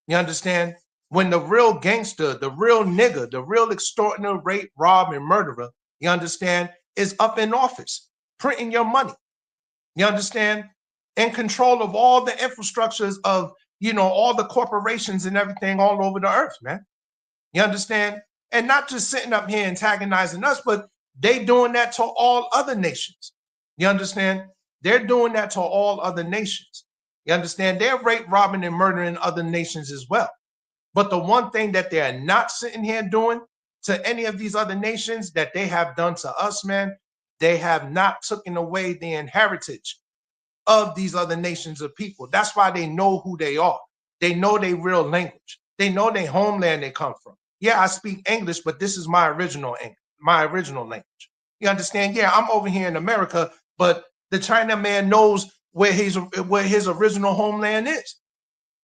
You understand? When the real gangster, the real nigga, the real extortioner, rape, rob, and murderer, you understand, is up in office, printing your money. You understand? In control of all the infrastructures of, you know, all the corporations and everything all over the earth, man. You understand? And not just sitting up here antagonizing us, but they doing that to all other nations. You understand? They're doing that to all other nations. You understand? They're rape, robbing, and murdering other nations as well. But the one thing that they're not sitting here doing to any of these other nations that they have done to us, man, they have not taken away the heritage of these other nations of people. That's why they know who they are. They know their real language. They know their homeland they come from. Yeah, I speak English, but this is my original English, my original language. You understand? Yeah, I'm over here in America, but the China man knows where his original homeland is.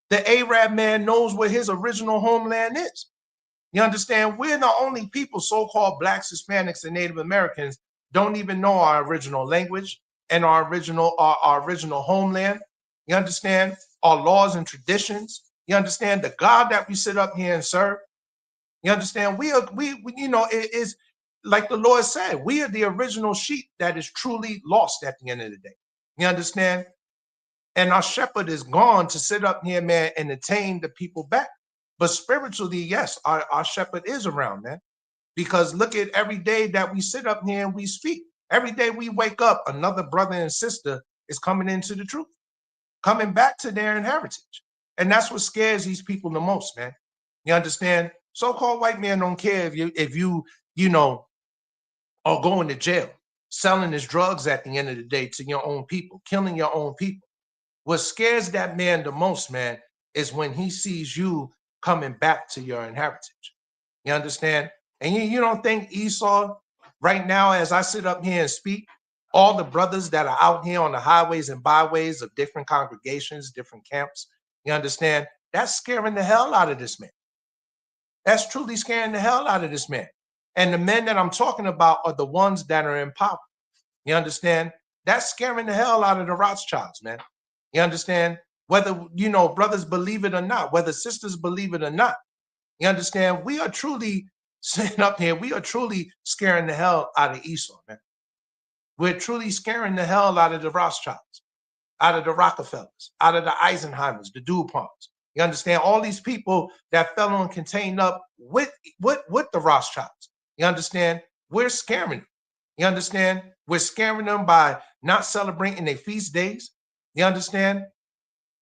The Arab man knows where his original homeland is. You understand? We're the only people, so-called Blacks, Hispanics, and Native Americans, don't even know our original language and our original homeland. You understand? Our laws and traditions. You understand? The God that we sit up here and serve. You understand? We you know, it is like the Lord said, we are the original sheep that is truly lost at the end of the day. You understand? And our shepherd is gone to sit up here, man, and attain the people back. But spiritually, yes, our shepherd is around, man. Because look at every day that we sit up here and we speak. Every day we wake up, another brother and sister is coming into the truth, coming back to their heritage. And that's what scares these people the most, man. You understand? So-called white men don't care if you know, are going to jail, selling his drugs at the end of the day to your own people, killing your own people. What scares that man the most, man, is when he sees you coming back to your heritage. You understand? And you don't think Esau Right now, as I sit up here and speak, all the brothers that are out here on the highways and byways of different congregations, different camps, you understand, that's scaring the hell out of this man. That's truly scaring the hell out of this man. And the men that I'm talking about are the ones that are in power. You understand? That's scaring the hell out of the Rothschilds, man. You understand? Whether, you know, brothers believe it or not, whether sisters believe it or not, you understand? We are truly sitting up here. We are truly scaring the hell out of Esau, man. We're truly scaring the hell out of the Rothschilds, out of the Rockefellers, out of the Eisenheimers, the DuPonts. You understand? All these people that fell on contained up with the Rothschilds. You understand? We're scaring them. You understand? We're scaring them by not celebrating their feast days. You understand?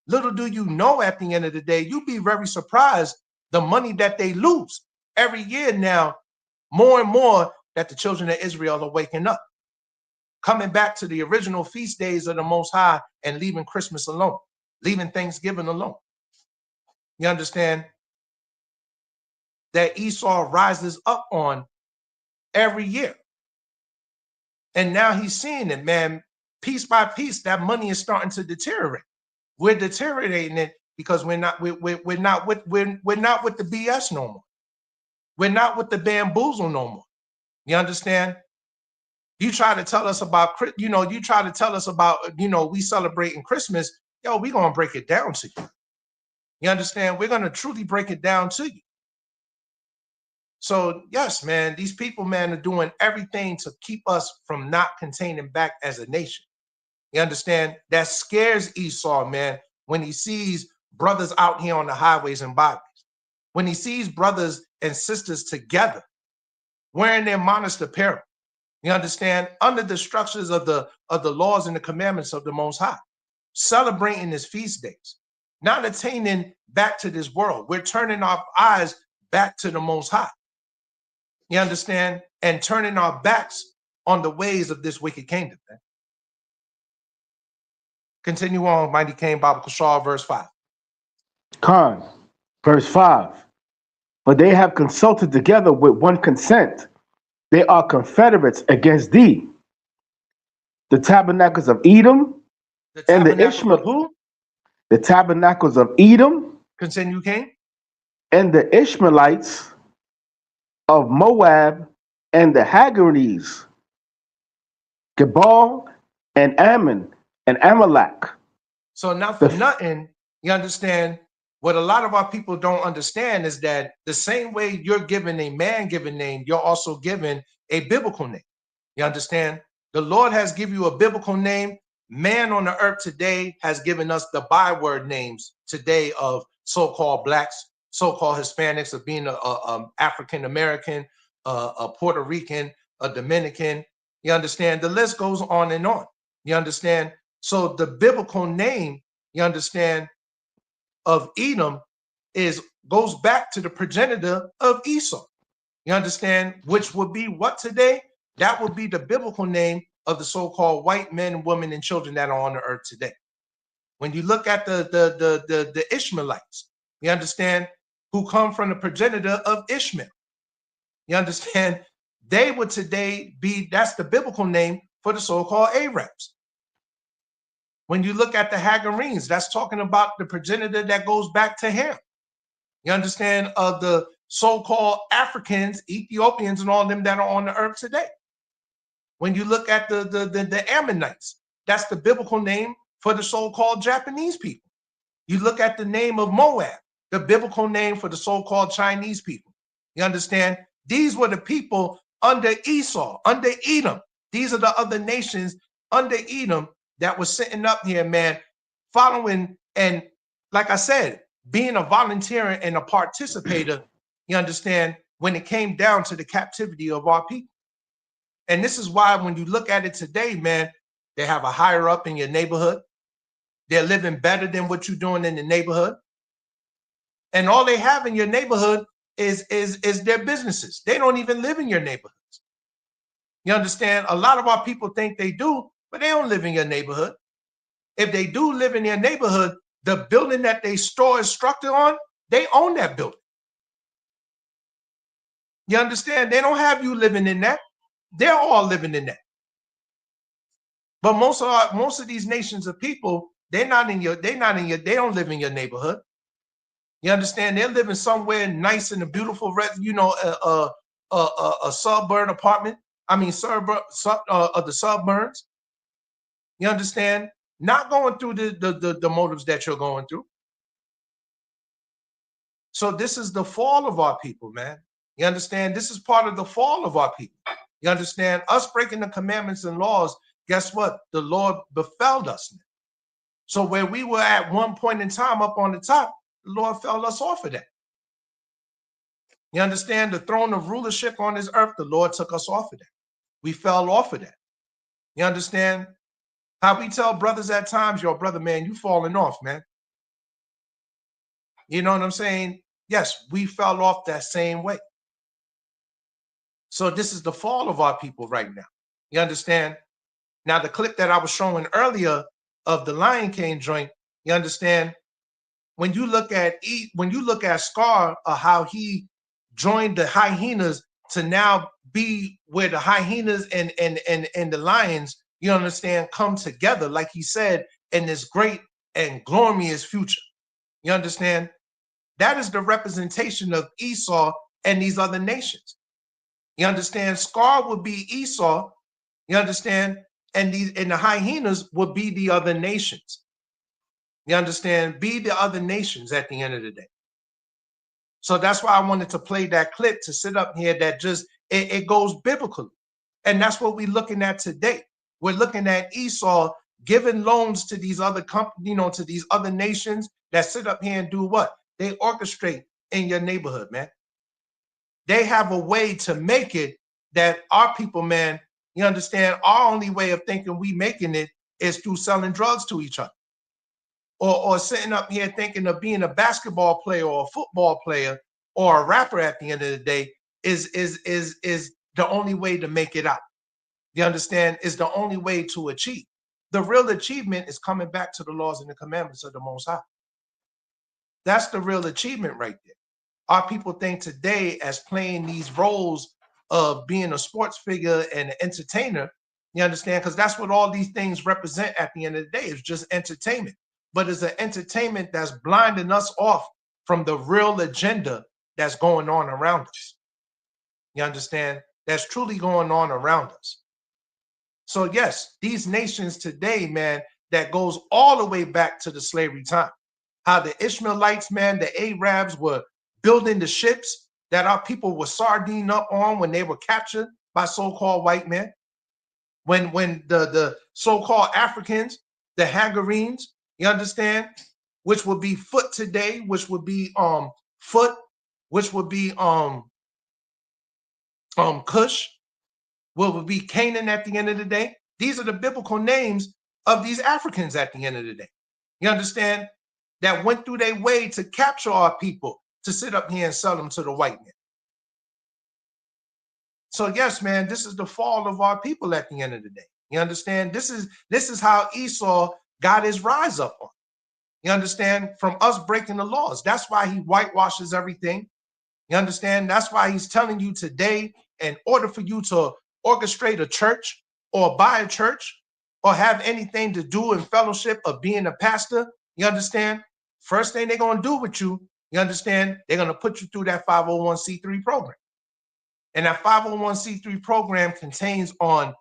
Little do you know, at the end of the day, you'd be very surprised the money that they lose every year now, more and more, that the children of Israel are waking up, coming back to the original feast days of the Most High and leaving Christmas alone, leaving Thanksgiving alone. You understand? That Esau rises up on every year. And now he's seeing it, man. Piece by piece, that money is starting to deteriorate. We're deteriorating it because we're not with the BS no more. We're not with the bamboozle no more. You understand? You try to tell us about, we celebrating Christmas. Yo, we're going to break it down to you. You understand? We're going to truly break it down to you. So, yes, man, these people, man, are doing everything to keep us from not containing back as a nation. You understand? That scares Esau, man, when he sees brothers out here on the highways and byways, when he sees brothers and sisters together, wearing their modest apparel. You understand? Under the structures of the laws and the commandments of the Most High, celebrating his feast days, not attaining back to this world. We're turning our eyes back to the Most High. You understand? And turning our backs on the ways of this wicked kingdom, man. Continue on, Mighty King Baba Kushal, verse 5. Khan, verse 5. But they have consulted together with one consent. They are confederates against thee. The tabernacles of Edom and the Ishmael. Who? The tabernacles of Edom. Continue, King. And the Ishmaelites of Moab and the Hagarites, Gebal and Ammon and Amalek. So not for nothing, you understand, what a lot of our people don't understand is that the same way you're given a man-given name, you're also given a biblical name. You understand? The Lord has given you a biblical name. Man on the earth today has given us the byword names today of so-called blacks, so-called Hispanics, of being a African-American, a Puerto Rican, a Dominican. You understand? The list goes on and on. You understand? So the biblical name, you understand, of Edom goes back to the progenitor of Esau. You understand? Which would be what today? That would be the biblical name of the so-called white men and women and children that are on the earth today. When you look at the Ishmaelites, you understand, who come from the progenitor of Ishmael. You understand? They would today be, that's the biblical name for the so-called Arabs. When you look at the Hagarenes, that's talking about the progenitor that goes back to Ham. You understand? Of the so-called Africans, Ethiopians, and all them that are on the earth today. When you look at the Ammonites, that's the biblical name for the so-called Japanese people. You look at the name of Moab, the biblical name for the so-called Chinese people. You understand? These were the people under Esau, under Edom. These are the other nations under Edom that was sitting up here, man, following, and like I said, being a volunteer and a participator, you understand, when it came down to the captivity of our people. And this is why when you look at it today, man, they have a higher up in your neighborhood. They're living better than what you're doing in the neighborhood. And all they have in your neighborhood is their businesses. They don't even live in your neighborhoods. You understand? A lot of our people think they do, but they don't live in your neighborhood. If they do live in their neighborhood, the building that they store is structured on, they own that building. You understand? They don't have you living in that. They're all living in that. But most of these nations of people, they don't live in your neighborhood. You understand? They're living somewhere nice in a beautiful, a suburban apartment. I mean, of the suburbs. You understand? Not going through the motives that you're going through. So this is the fall of our people, man. You understand? This is part of the fall of our people. You understand? Us breaking the commandments and laws, guess what? The Lord befell us. So where we were at one point in time up on the top, the Lord fell us off of that. You understand? The throne of rulership on this earth, the Lord took us off of that. We fell off of that. You understand? How we tell brothers at times, yo, brother, man, you falling off, man. You know what I'm saying? Yes, we fell off that same way. So this is the fall of our people right now. You understand? Now, the clip that I was showing earlier of the Lion King joint, you understand? When you look at Scar, how he joined the hyenas to now be where the hyenas and the lions, you understand, come together, like he said, in this great and glorious future. You understand? That is the representation of Esau and these other nations. You understand? Scar would be Esau, you understand? And the hyenas would be the other nations. You understand? Be the other nations at the end of the day. So that's why I wanted to play that clip to sit up here that just, it goes biblically. And that's what we're looking at today. We're looking at Esau giving loans to these other companies, to these other nations that sit up here and do what? They orchestrate in your neighborhood, man. They have a way to make it that our people, man, you understand, our only way of thinking we making it is through selling drugs to each other. Or sitting up here thinking of being a basketball player or a football player or a rapper at the end of the day is the only way to make it out. You understand? Is the only way to achieve. The real achievement is coming back to the laws and the commandments of the Most High. That's the real achievement right there. Our people think today as playing these roles of being a sports figure and an entertainer, you understand? Because that's what all these things represent at the end of the day. It's just entertainment. But it's an entertainment that's blinding us off from the real agenda that's going on around us. You understand? That's truly going on around us. So yes, these nations today, man, that goes all the way back to the slavery time. How the Ishmaelites, man, the Arabs were building the ships that our people were sardined up on when they were captured by so-called white men. When the so-called Africans, the Hagarenes, you understand, which would be Foot today, which would be Foot, which would be Cush, what would be Canaan at the end of the day. These are the biblical names of these Africans at the end of the day. You understand? That went through their way to capture our people, to sit up here and sell them to the white men. So yes, man, this is the fall of our people at the end of the day. You understand? This is how Esau got his rise up on. You understand? From us breaking the laws. That's why he whitewashes everything. You understand? That's why he's telling you today, in order for you to orchestrate a church or buy a church or have anything to do in fellowship of being a pastor, you understand? First thing they're going to do with you, you understand? They're going to put you through that 501c3 program. And that 501c3 program contains on,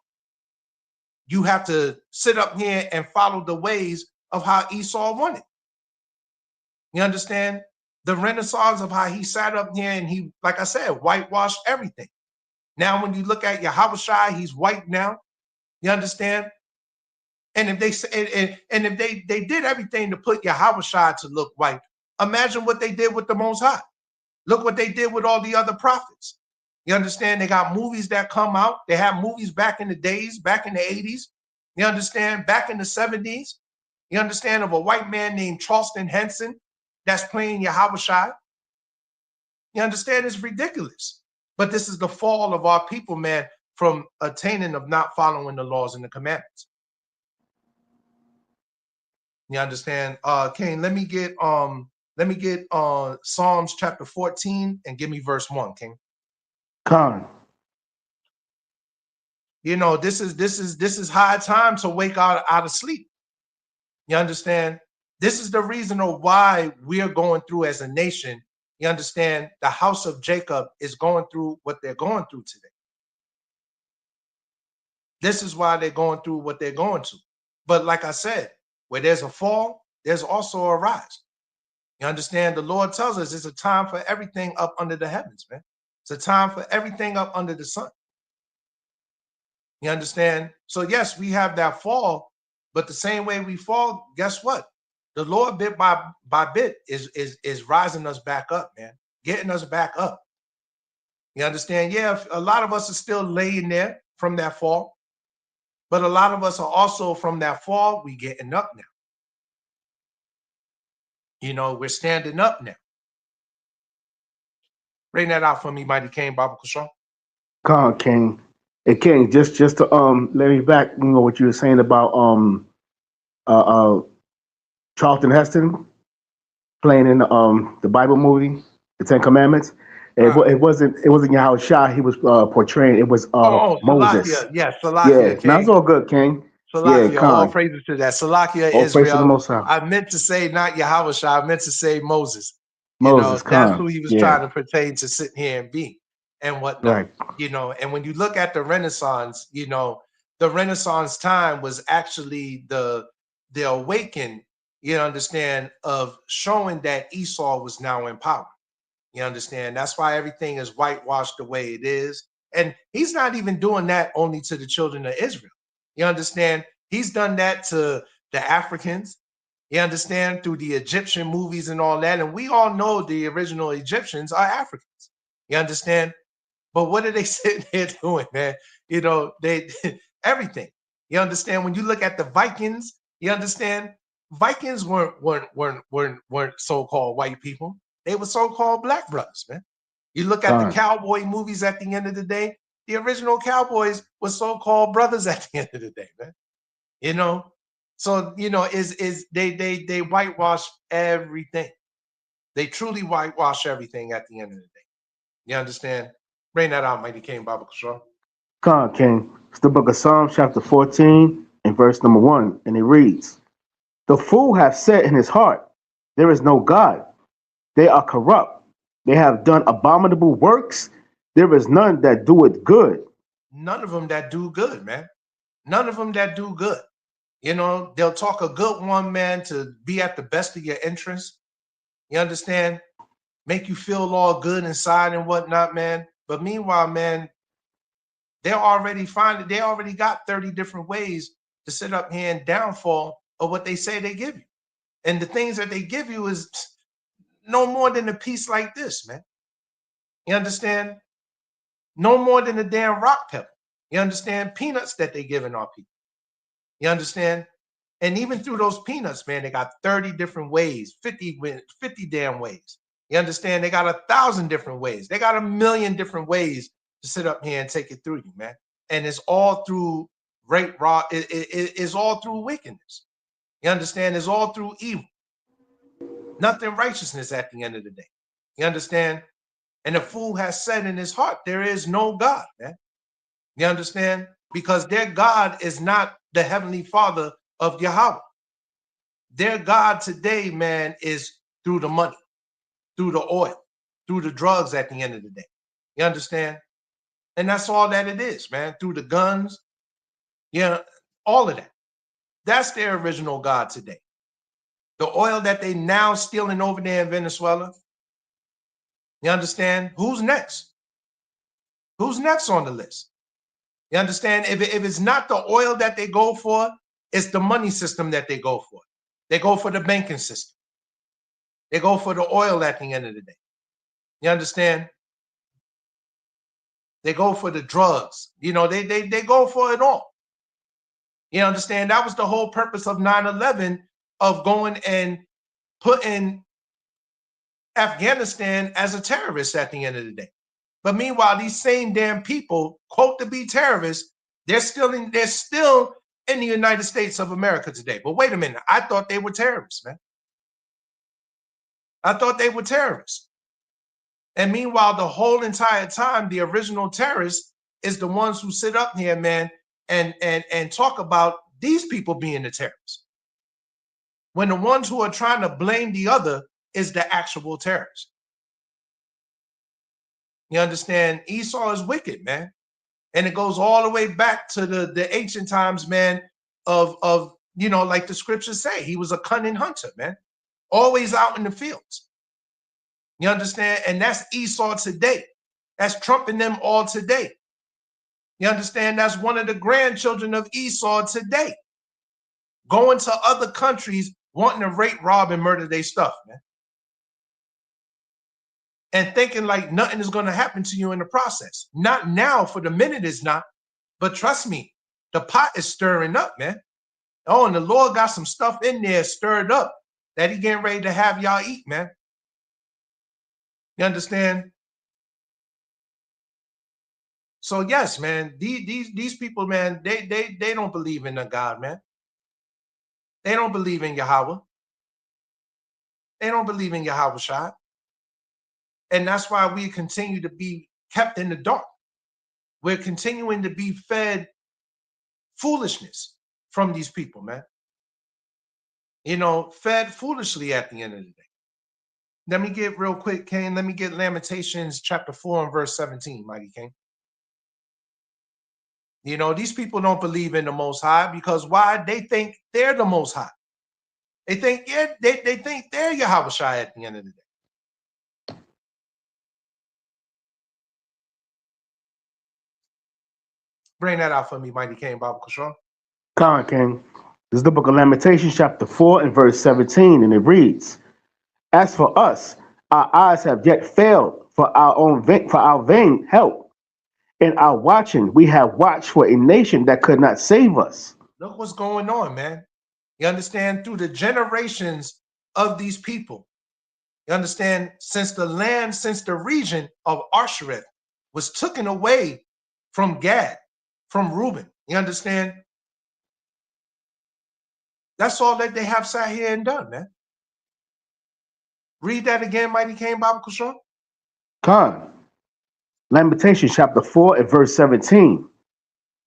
you have to sit up here and follow the ways of how Esau wanted. You understand? The renaissance of how he sat up here and he, like I said, whitewashed everything. Now, when you look at Yahushua, he's white now. You understand? And if they say, and if they did everything to put Yahushua to look white, imagine what they did with the Most High. Look what they did with all the other prophets. You understand? They got movies that come out. They have movies back in the days, back in the 80s. You understand? Back in the 70s. You understand? Of a white man named Charleston Henson that's playing Yahushua. You understand? It's ridiculous. But this is the fall of our people, man, from attaining of not following the laws and the commandments. You understand? Cain, let me get Psalms chapter 14 and give me verse 1, King. Khan. You know, this is high time to wake out of sleep. You understand? This is the reason of why we're going through as a nation. You understand? The house of Jacob is going through what they're going through today. This is why they're going through what they're going to. But like I said, where there's a fall, there's also a rise. You understand? The Lord tells us it's a time for everything up under the heavens, man. It's a time for everything up under the sun. You understand? So yes, we have that fall, but the same way we fall, guess what? The Lord bit by bit is rising us back up, man, getting us back up. You understand? Yeah, a lot of us are still laying there from that fall, but a lot of us are also from that fall, we getting up now. You know, we're standing up now. Bring that out for me, Mighty King, Baba Kushon. Con King. Hey King, just to let me back, you know what you were saying about Charlton Heston playing in the Bible movie, The Ten Commandments. It wasn't Yahweh Shah he was portraying. It was Moses. Salakia. Yes, Salakia, Yeah, now it's King. all good, King. Yeah, Salakia, all Khan. praises to that. Salakia, All praise to the Israel. Most High. I meant to say not Yahweh Shah, I meant to say Moses. You Moses, know, that's Khan. who he was Yeah, trying to pertain to sit here and be and whatnot. right. You know, and when you look at the Renaissance, you know, the Renaissance time was actually the awaken, you understand, of showing that Esau was now in power. You understand? That's why everything is whitewashed the way it is. And he's not even doing that only to the children of Israel. You understand? He's done that to the Africans. You understand? Through the Egyptian movies and all that. And we all know the original Egyptians are Africans. You understand? But what are they sitting there doing, man? You know, they everything. You understand? When you look at the Vikings, you understand? Vikings weren't so-called white people. They were so-called black brothers, man. You look at the Khan. cowboy movies at the end of the day, the original cowboys were so-called brothers at the end of the day, man. You know, so you know, is they whitewash everything. They truly whitewash everything at the end of the day. You understand? Bring that out, Mighty King Baba Kishore. Khan, King. It's the book of Psalms, chapter 14, and verse number 1, and it reads, "The fool hath said in his heart, there is no God. They are corrupt. They have done abominable works. There is none that doeth good." None of them that do good, man. None of them that do good. You know, they'll talk a good one, man, to be at the best of your interest. You understand? Make you feel all good inside and whatnot, man. But meanwhile, man, they already got 30 different ways to sit up here and downfall of what they say they give you. And the things that they give you is no more than a piece like this, man. You understand? No more than a damn rock pebble. You understand? Peanuts that they giving our people. You understand? And even through those peanuts, man, they got 30 different ways, 50 damn ways. You understand? They got 1,000 different ways. They got 1,000,000 different ways to sit up here and take it through you, man. And it's all through it's all through wickedness. You understand? It's all through evil. Nothing righteousness at the end of the day. You understand? And the fool has said in his heart, there is no God, man. You understand? Because their God is not the heavenly Father of Yahweh. Their God today, man, is through the money, through the oil, through the drugs at the end of the day. You understand? And that's all that it is, man. Through the guns, all of that. That's their original God today. The oil that they now stealing over there in Venezuela. You understand? Who's next? Who's next on the list? You understand? If it's not the oil that they go for, it's the money system that they go for. They go for the banking system. They go for the oil at the end of the day. You understand? They go for the drugs. You know, they go for it all. You understand? That was the whole purpose of 9/11, of going and putting Afghanistan as a terrorist at the end of the day. But meanwhile, these same damn people, quote to be terrorists, they're still in the United States of America today. But wait a minute, I thought they were terrorists, man. I thought they were terrorists. And meanwhile, the whole entire time, the original terrorists is the ones who sit up here, man, and talk about these people being the terrorists, when the ones who are trying to blame the other is the actual terrorists. You understand? Esau is wicked, man. And it goes all the way back to the ancient times, man, of like the scriptures say, he was a cunning hunter, man, always out in the fields. You understand? And that's Esau today. That's Trump and them all today. You understand? That's one of the grandchildren of Esau today, going to other countries, wanting to rape, rob, and murder their stuff, man. And thinking like nothing is going to happen to you in the process. Not now, for the minute it's not. But trust me, the pot is stirring up, man. Oh, and the Lord got some stuff in there stirred up that he getting ready to have y'all eat, man. You understand? So yes, man, these people, man, they don't believe in a God, man. They don't believe in Yahweh. They don't believe in Yahweh Shai. And that's why we continue to be kept in the dark. We're continuing to be fed foolishness from these people, man. Fed foolishly at the end of the day. Let me get real quick, King. Let me get Lamentations chapter 4 and verse 17, Mighty King. These people don't believe in the Most High because why? They think they're the Most High. They think they think they're Yahweh Shai at the end of the day. Bring that out for me, Mighty King, Baba Kushal. Khan King. This is the book of Lamentations, chapter 4 and verse 17, and it reads, "As for us, our eyes have yet failed for our vain help. In our watching, we have watched for a nation that could not save us." Look what's going on, man. You understand? Through the generations of these people. You understand? Since the region of Ashereth was taken away from Gad, from Reuben. You understand? That's all that they have sat here and done, man. Read that again, Mighty King, Baba Kushal. Khan. Lamentations chapter 4 and verse 17.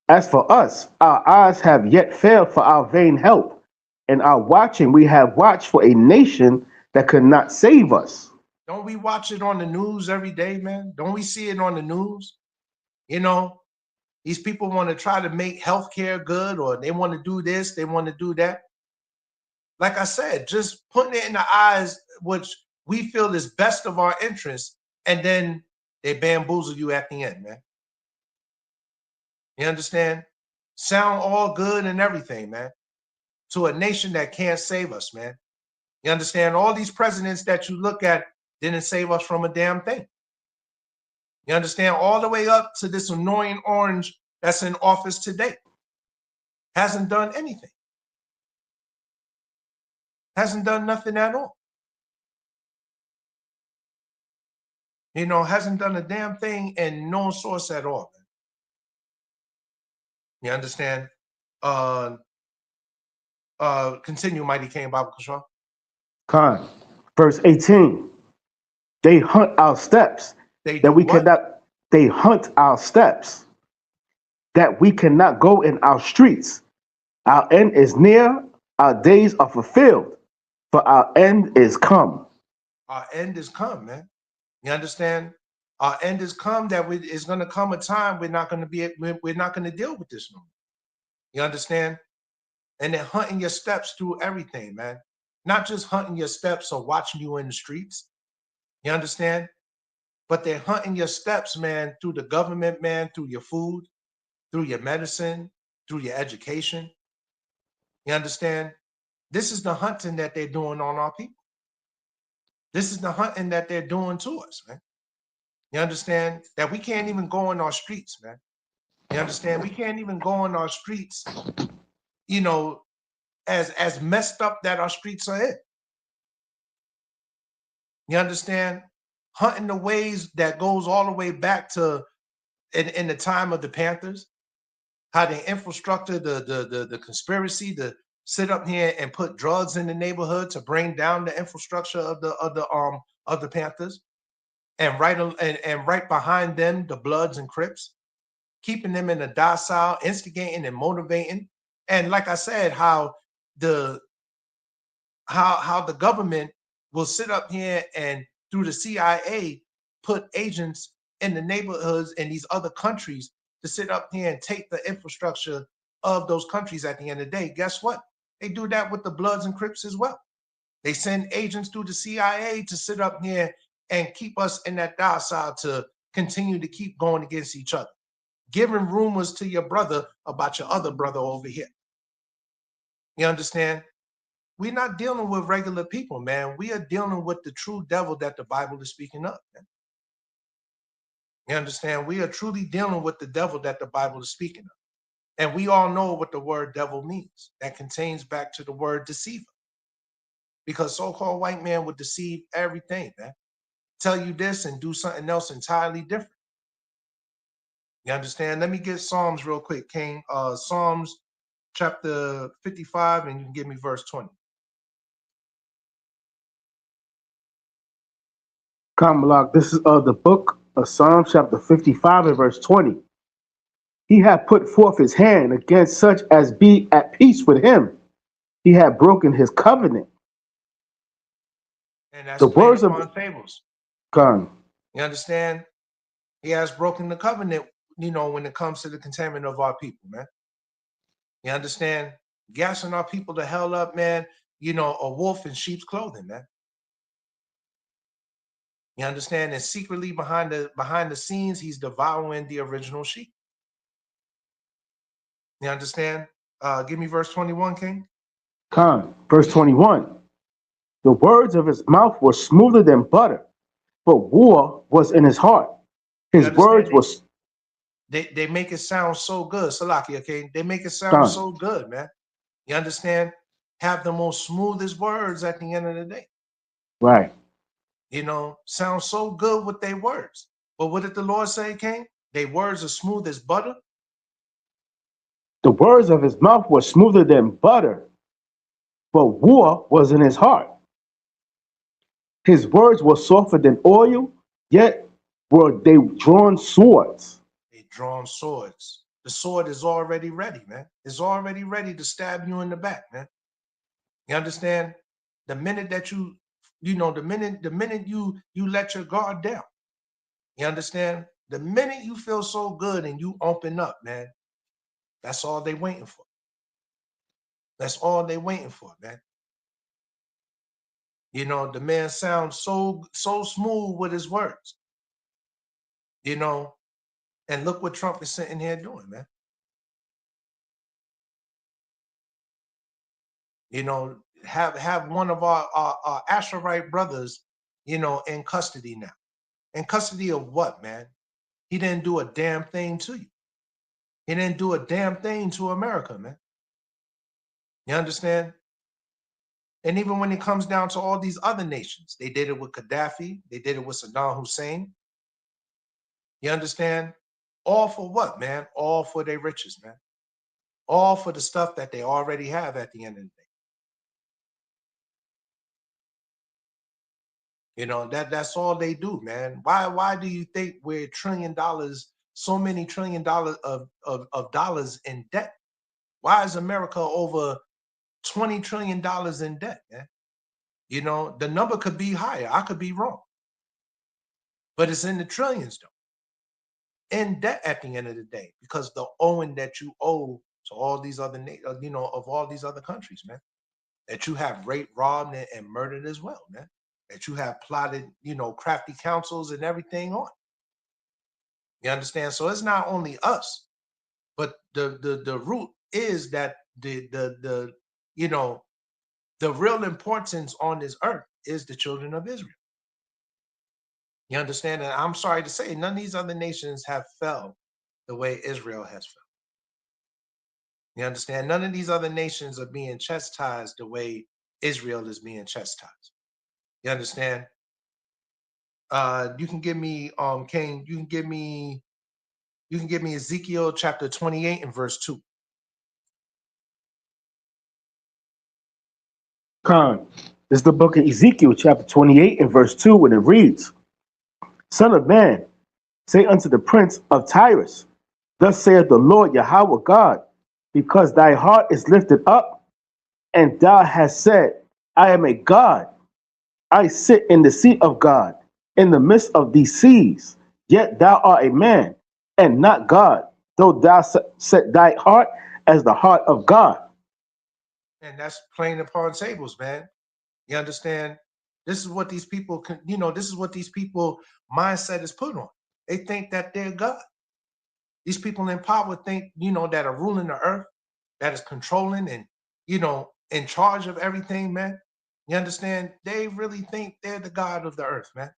"As for us, our eyes have yet failed for our vain help. In our watching, we have watched for a nation that could not save us." Don't we watch it on the news every day, man? Don't we see it on the news? These people want to try to make healthcare good, or they want to do this, they want to do that. Like I said, just putting it in the eyes which we feel is best of our interests, and then they bamboozle you at the end, man. You understand? Sound all good and everything, man, to a nation that can't save us, man. You understand? All these presidents that you look at didn't save us from a damn thing. You understand? All the way up to this annoying orange that's in office today. Hasn't done anything. Hasn't done nothing at all. Hasn't done a damn thing and no source at all, man. You understand? Continue, Mighty King, Baba Kushal. Khan. Verse 18. "They hunt our steps, They hunt our steps, that we cannot go in our streets. Our end is near, our days are fulfilled, for our end is come." Our end is come, man. You understand? Our end is come. It's going to come a time we're not going to deal with this no more. You understand? And they're hunting your steps through everything, man. Not just hunting your steps or watching you in the streets. You understand? But they're hunting your steps, man, through the government, man, through your food, through your medicine, through your education. You understand? This is the hunting that they're doing on our people. This is the hunting that they're doing to us, man. You understand? That we can't even go in our streets, man. You understand? We can't even go in our streets, as messed up that our streets are in. You understand? Hunting the ways that goes all the way back to in the time of the Panthers, how they infrastructured the conspiracy to sit up here and put drugs in the neighborhood to bring down the infrastructure of the Panthers, and right behind them the Bloods and Crips. keeping them in a docile, instigating and motivating. And like I said, how the government will sit up here and through the CIA put agents in the neighborhoods in these other countries to sit up here and take the infrastructure of those countries at the end of the day. Guess what? They do that with the Bloods and Crips as well. They send agents through the CIA to sit up here and keep us in that docile to continue to keep going against each other, giving rumors to your brother about your other brother over here. You understand? We're not dealing with regular people, man. We are dealing with the true devil that the Bible is speaking of, man. You understand? We are truly dealing with the devil that the Bible is speaking of. And we all know what the word devil means. That contains back to the word deceiver. Because so-called white man would deceive everything, man. Tell you this and do something else entirely different. You understand? Let me get Psalms real quick, King. Psalms chapter 55, and you can give me verse 20. Kamalak, this is the book of Psalms chapter 55 and verse 20. He had put forth his hand against such as be at peace with him. He had broken his covenant. And that's The words of fables. Khan. You understand? He has broken the covenant, you know, when it comes to the containment of our people, man. You understand? Gassing our people to hell up, man. You know, a wolf in sheep's clothing, man. You understand? And secretly behind the scenes, he's devouring the original sheep. You understand? Give me verse 21, King. Khan, verse 21. The words of his mouth were smoother than butter, but war was in his heart. His words was. They make it sound so good, Salaki, okay? They make it sound so good, man. You understand? Have the most smoothest words at the end of the day. Right. You know, sound so good with their words. But what did the Lord say, King? Their words are smooth as butter. The words of his mouth were smoother than butter, but war was in his heart. His words were softer than oil, yet were they drawn swords. They drawn swords. The sword is already ready, man. It's already ready to stab you in the back, man. You understand? The minute that you know, the minute you let your guard down, you understand? The minute you feel so good and you open up, man, that's all they waiting for. That's all they waiting for, man. You know, the man sounds so smooth with his words. You know, and look what Trump is sitting here doing, man. You know, have one of our Asherite brothers, you know, in custody now. In custody of what, man? He didn't do a damn thing to you. He didn't do a damn thing to America, man. You understand? And even when it comes down to all these other nations, they did it with Gaddafi. They did it with Saddam Hussein. You understand? All for what, man? All for their riches, man. All for the stuff that they already have at the end of the day. You know, that's all they do, man. Why do you think we're $1 trillion, so many $1 trillion of dollars in debt? Why is America over $20 trillion in debt, man? You know, the number could be higher. I could be wrong. But it's in the trillions, though. In debt at the end of the day, because the owing that you owe to all these other, you know, of all these other countries, man, that you have raped, robbed, and murdered as well, man. That you have plotted, you know, crafty counsels and everything on. You understand? So it's not only us, but the root is that the you know, the real importance on this earth is the children of Israel. You understand? And I'm sorry to say, none of these other nations have fell the way Israel has fell. You understand? None of these other nations are being chastised the way Israel is being chastised. You understand? You can give me, King, you can give me Ezekiel chapter 28 and verse 2. Khan, this is the book of Ezekiel chapter 28 and verse 2, when it reads, Son of man, say unto the prince of Tyrus, Thus saith the Lord Yahweh God, because thy heart is lifted up, and thou hast said, I am a God. I sit in the seat of God, in the midst of these seas. Yet thou art a man, and not God, though thou set thy heart as the heart of God. And that's playing upon tables, man. You understand? This is what these people can, this is what these people mindset is put on. They think that they're God. These people in power think, that are ruling the earth, that is controlling and, in charge of everything, man. You understand? They really think they're the God of the earth, man.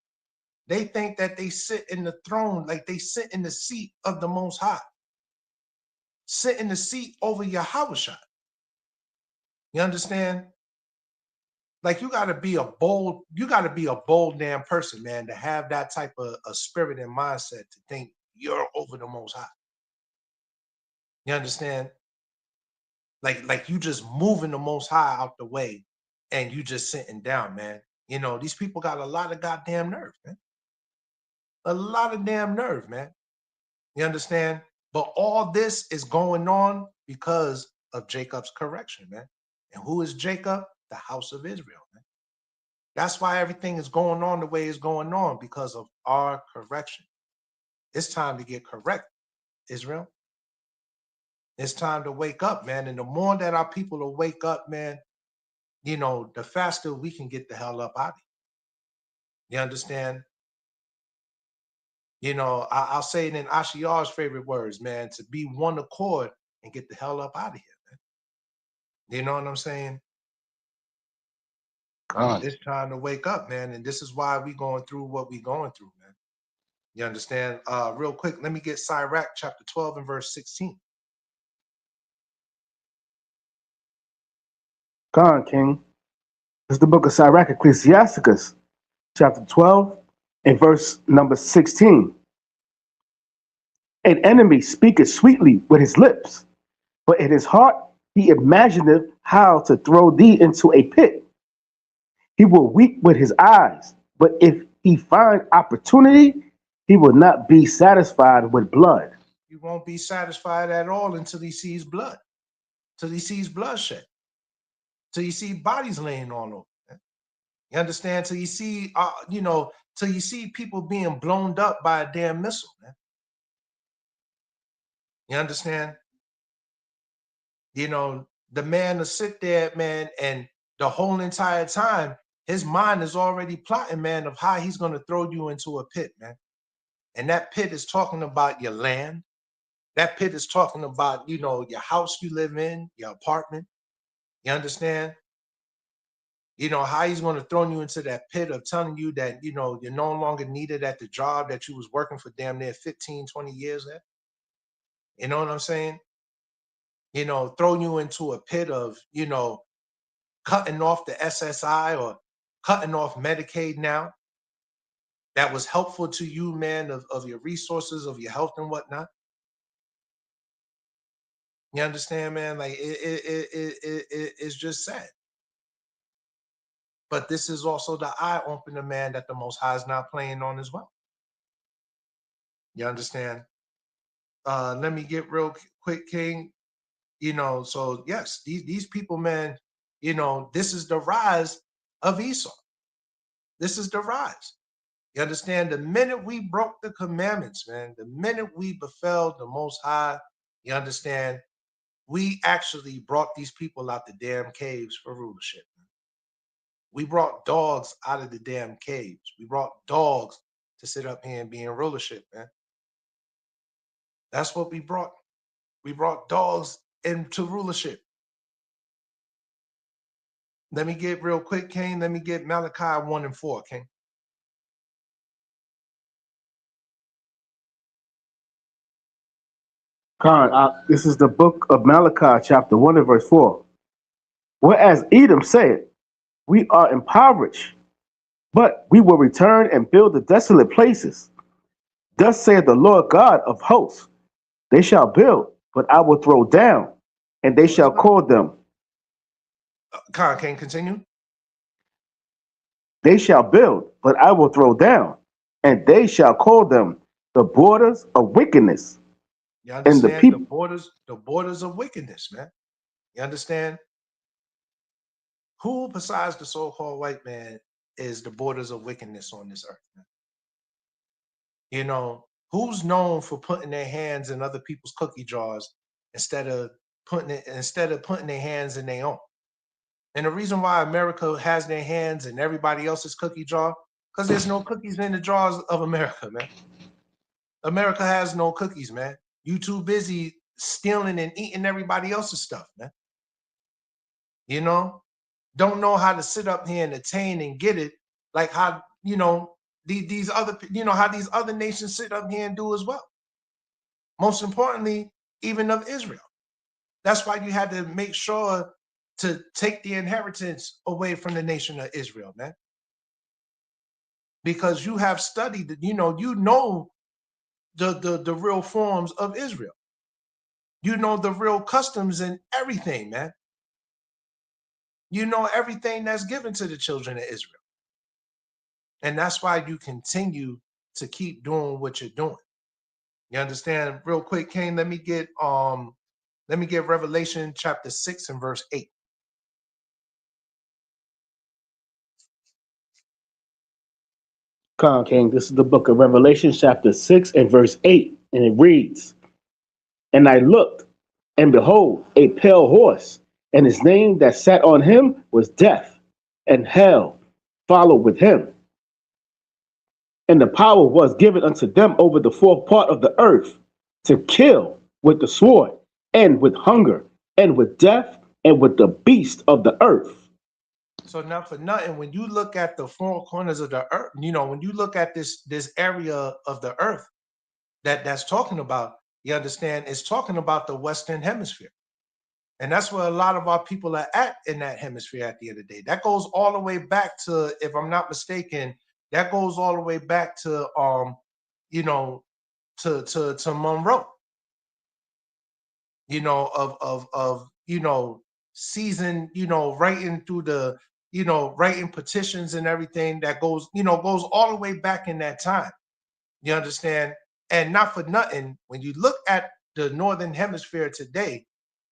They think that they sit in the throne, like they sit in the seat of the Most High, sit in the seat over Yahushua. You understand? Like you gotta be a bold damn person, man, to have that type of a spirit and mindset to think you're over the Most High. You understand? Like you just moving the Most High out the way and you just sitting down, man. These people got a lot of goddamn nerve, man. A lot of damn nerve, man. You understand? But all this is going on because of Jacob's correction, man. And who is Jacob? The house of Israel, man. That's why everything is going on the way it's going on, because of our correction. It's time to get correct, Israel. It's time to wake up, man. And the more that our people will wake up, man, the faster we can get the hell up out of here. You understand? I'll say it in Ashiar's favorite words, man, to be one accord and get the hell up out of here, man. You know what I'm saying? God. It's time to wake up, man. And this is why we going through what we going through, man. You understand? Real quick, let me get Sirach chapter 12 and verse 16. God, King. This is the book of Sirach, Ecclesiasticus, chapter 12, and verse number 16. An enemy speaketh sweetly with his lips, but in his heart he imagineth how to throw thee into a pit. He will weep with his eyes, but if he find opportunity, he will not be satisfied with blood. You won't be satisfied at all until he sees blood, till he sees bloodshed, till you see bodies laying all over. Man. You understand? Till you see, till you see people being blown up by a damn missile, man. You understand? The man will sit there, man, and the whole entire time, his mind is already plotting, man, of how he's going to throw you into a pit, man. And that pit is talking about your land. That pit is talking about, your house you live in, your apartment. You understand? How he's going to throw you into that pit of telling you that, you're no longer needed at the job that you was working for damn near 15, 20 years at. You know what I'm saying? Throw you into a pit of, cutting off the SSI or cutting off Medicaid now. That was helpful to you, man, of your resources, of your health and whatnot. You understand, man? Like it's just sad. But this is also the eye opener, man, that the Most High is not playing on as well. You understand? Let me get real quick, King. So yes, these people, man, this is the rise of Esau. This is the rise. You understand? The minute we broke the commandments, man, the minute we befell the Most High, you understand, we actually brought these people out the damn caves for rulership. We brought dogs out of the damn caves. We brought dogs to sit up here and be in rulership, man. That's what we brought. We brought dogs into rulership. Let me get real quick, King. Let me get Malachi 1 and 4, King. God, this is the book of Malachi, chapter 1 and verse 4. Whereas Edom said, we are impoverished, but we will return and build the desolate places. Thus saith the Lord God of hosts, they shall build, but I will throw down, and they shall call them. Can you continue? They shall build, but I will throw down, and they shall call them the borders of wickedness. You And the understand people, the borders of wickedness, man. You understand? Who besides the so-called white man is the borders of wickedness on this earth, man? You know, who's known for putting their hands in other people's cookie jars instead of putting their hands in their own? And the reason why America has their hands in everybody else's cookie jar, because there's no cookies in the jars of America, man. America has no cookies, man. You too busy stealing and eating everybody else's stuff, man. You know, don't know how to sit up here and attain and get it, like how these other how these other nations sit up here and do as well. Most importantly, even of Israel. That's why you had to make sure to take the inheritance away from the nation of Israel, man. Because you have studied, you know the real forms of Israel. You know the real customs and everything, man. You know everything that's given to the children of Israel. And that's why you continue to keep doing what you're doing. You understand? Real quick, Cain, let me get Revelation chapter 6 and verse 8. Come on, King, this is the book of Revelation, chapter 6 and verse 8. And it reads, And I looked, and behold, a pale horse, and his name that sat on him was Death, and hell followed with him. And the power was given unto them over the fourth part of the earth, to kill with the sword, and with hunger, and with death, and with the beast of the earth. So not for nothing, when you look at the four corners of the earth, when you look at this area of the earth that's talking about, you understand, it's talking about the Western Hemisphere. And that's where a lot of our people are at in that hemisphere at the end of the day. That goes all the way back to, if I'm not mistaken, that goes all the way back to to Monroe. Season, writing through the, writing petitions and everything that goes all the way back in that time. You understand? And not for nothing, when you look at the Northern Hemisphere today,